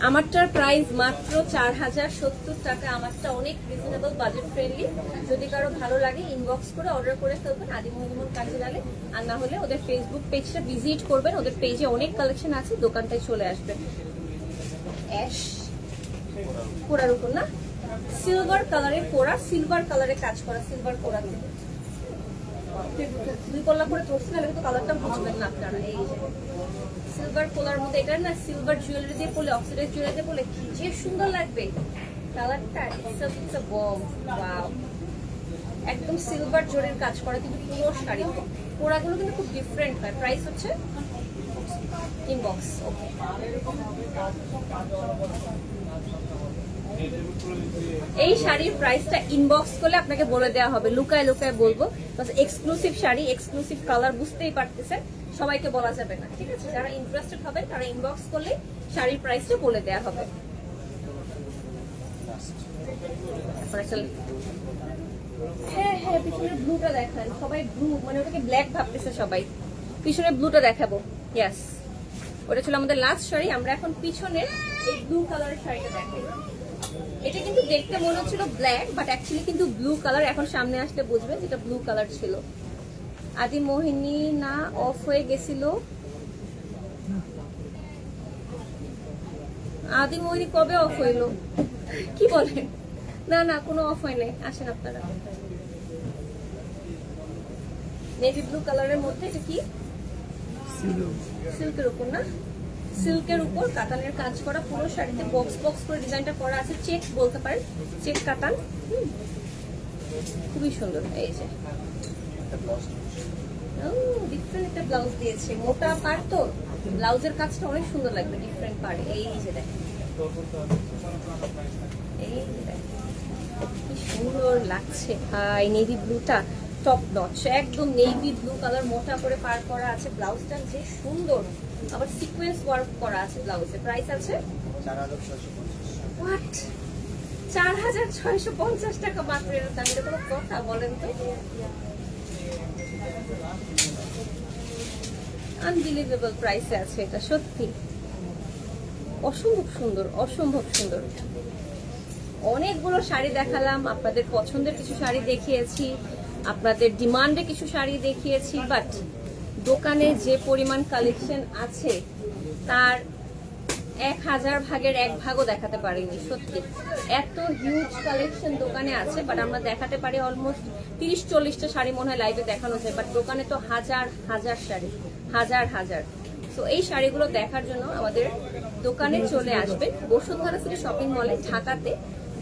আমারটার প্রাইস মাত্র 4070 টাকা। আমারটা অনেক রিজনেবল, বাজেট ফ্রেন্ডলি। যদি কারো ভালো লাগে ইনবক্স করে অর্ডার করে ফেলবেন আদি মোহিনীমোহন কাঞ্জিলালে, আর না হলে ওদের ফেসবুক পেজটা ভিজিট করবেন। ওদের পেজে অনেক কালেকশন আছে, দোকানটায় চলে আসবেন। অ্যাশ পোড়ার উপর না, সিলভার কালারের পোড়া, সিলভার কালারের কাজ করা, সিলভার পোড়া। দুই কল্লা করে ধরছি, তাহলে কিন্তু কালারটা বুঝবেন না আপনারা। এই যে সিলভার পোলার মধ্যে, এটা না সিলভার জুয়েলারি দিয়ে পরলে, অক্সিডাইজ জুয়েলারি দিয়ে পরলে কি যে সুন্দর লাগবে কালারটা। It's a bomb, wow. একদম সিলভার জরির কাজ করা কিন্তু পুরো শাড়িতে। পোড়াগুলো কিন্তু খুব ডিফারেন্ট হয়। প্রাইস হচ্ছে ইনবক্স। ওকে, এই শাড়ির প্রাইসটা ইনবক্স করলে আপনাকে বলে দেওয়া হবে, লুকায় লুকায় বলবো। এক্সক্লুসিভ শাড়ি, এক্সক্লুসিভ কালার, বুঝতেই পারতেছেন, সবাইকে বলা যাবে না। ঠিক আছে, যারা ইন্টারেস্টেড হবেন তারা ইনবক্স করলে শাড়ির প্রাইসটা বলে দেওয়া হবে। হ্যাঁ, পিছনের ব্লুটা দেখান সবাই। ব্লু মানে ওটাকে ব্ল্যাক ভাবতেছে সবাই। পিছনের ব্লুটা দেখাবো। ইয়েস, ওটা ছিল আমাদের লাস্ট শাড়ি। আমরা এখন পিছনের এই ব্লু কালারের শাড়িটা দেখাই। এটা কিন্তু দেখতে মনে হচ্ছিল ব্ল্যাক, বাট অ্যাকচুয়ালি কিন্তু ব্লু কালার। এখন সামনে আসলে বুঝবেন যেটা ব্লু কালার ছিল। আদি মোহিনী না অফ হয়ে গেছিল, আদি ময়ূরী কবে অফ হইলো? কি বলেন? না না, কোনো অফ হয় নাই। আসেন আপনারা। নেভি ব্লু কালারের মধ্যে এটা কি? সিল্কের উপর না? সিল্কের উপর কাতানের কাজ করা, পুরো শাড়িতে বক্স বক্স করে ডিজাইনটা করা আছে। চেক বলতে পারেন, চেক কাতান। খুবই সুন্দর। এই যে ডিফারেন্ট একটা ব্লাউজ দিয়েছে, মোটা পার তো ব্লাউজের কাজটা অনেক সুন্দর লাগবে, ডিফারেন্ট পার। এই যে দেখেন, এই যে দেখেন কি সুন্দর লাগছে ভাই। নেভি ব্লুটা টপ নচ, একদম নেভি ব্লু কালার মোটা করে পার করা আছে। ব্লাউজটা যে সুন্দর, আবার সিকোয়েন্স ওয়ার্ক করা আছে ব্লাউজে। প্রাইস আছে 4650। হোয়াট? 4650 টাকা মাত্র। এর দাম এটা কোনো কথা বলেন তো? আনবিলিভেবল প্রাইসে আছে এটা, সত্যি অসম্ভব সুন্দর, অসম্ভব সুন্দর। অনেকগুলো শাড়ি দেখালাম, আপনাদের পছন্দের কিছু শাড়ি দেখিয়েছি, আপনাদের ডিমান্ডে কিছু শাড়ি দেখিয়েছি, বাট দোকানে যে পরিমাণ কালেকশন আছে তার 1000 ভাগের 1 ভাগও দেখাতে পারিনি। সত্যি এত হিউজ কালেকশন দোকানে আছে, বাট আমরা দেখাতে পারি অলমোস্ট 30-40টা শাড়ি মনে হয় লাইভে দেখানো যায়, বাট দোকানে তো হাজার হাজার শাড়ি, হাজার হাজার। তো এই শাড়িগুলো দেখার জন্য আমাদের দোকানে চলে আসবেন বসুন্ধরা সিটি শপিং মলে,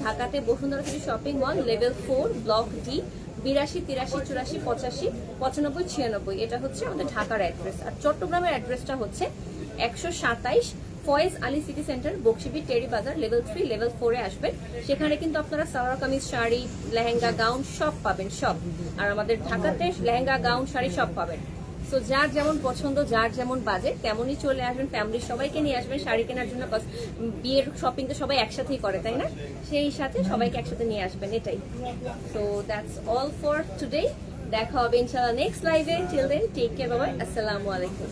ঢাকাতে Bashundhara city shopping mall, level 4, block D, 82 83 84 85 95 96। এটা হচ্ছে আমাদের ঢাকার অ্যাড্রেস। আর চট্টগ্রামের অ্যাড্রেসটা হচ্ছে 127 ফয়েজ আলী সিটি সেন্টার, বকশিবি টেরি বাজার, লেভেল 3 লেভেল 4-এ আসবেন। সেখানে কিন্তু আপনারা সালোয়ার কামিজ, শাড়ি, লেহেঙ্গা, গাউন সব পাবেন, সব। আর আমাদের ঢাকাতে লেহেঙ্গা, গাউন, শাড়ি সব পাবেন। সো যার যেমন পছন্দ, যার যেমন বাজেট, তেমনই চলে আসবেন। ফ্যামিলির সবাইকে নিয়ে আসবেন শাড়ি কেনার জন্য। বিয়ের শপিং তো সবাই একসাথেই করে, তাই না? সেই সাথে সবাইকে একসাথে নিয়ে আসবেন, এটাই। So that's all for today. দেখা হবে ইনশাআল্লাহ নেক্সট লাইভে। Till then take care, bye, আসসালামু আলাইকুম।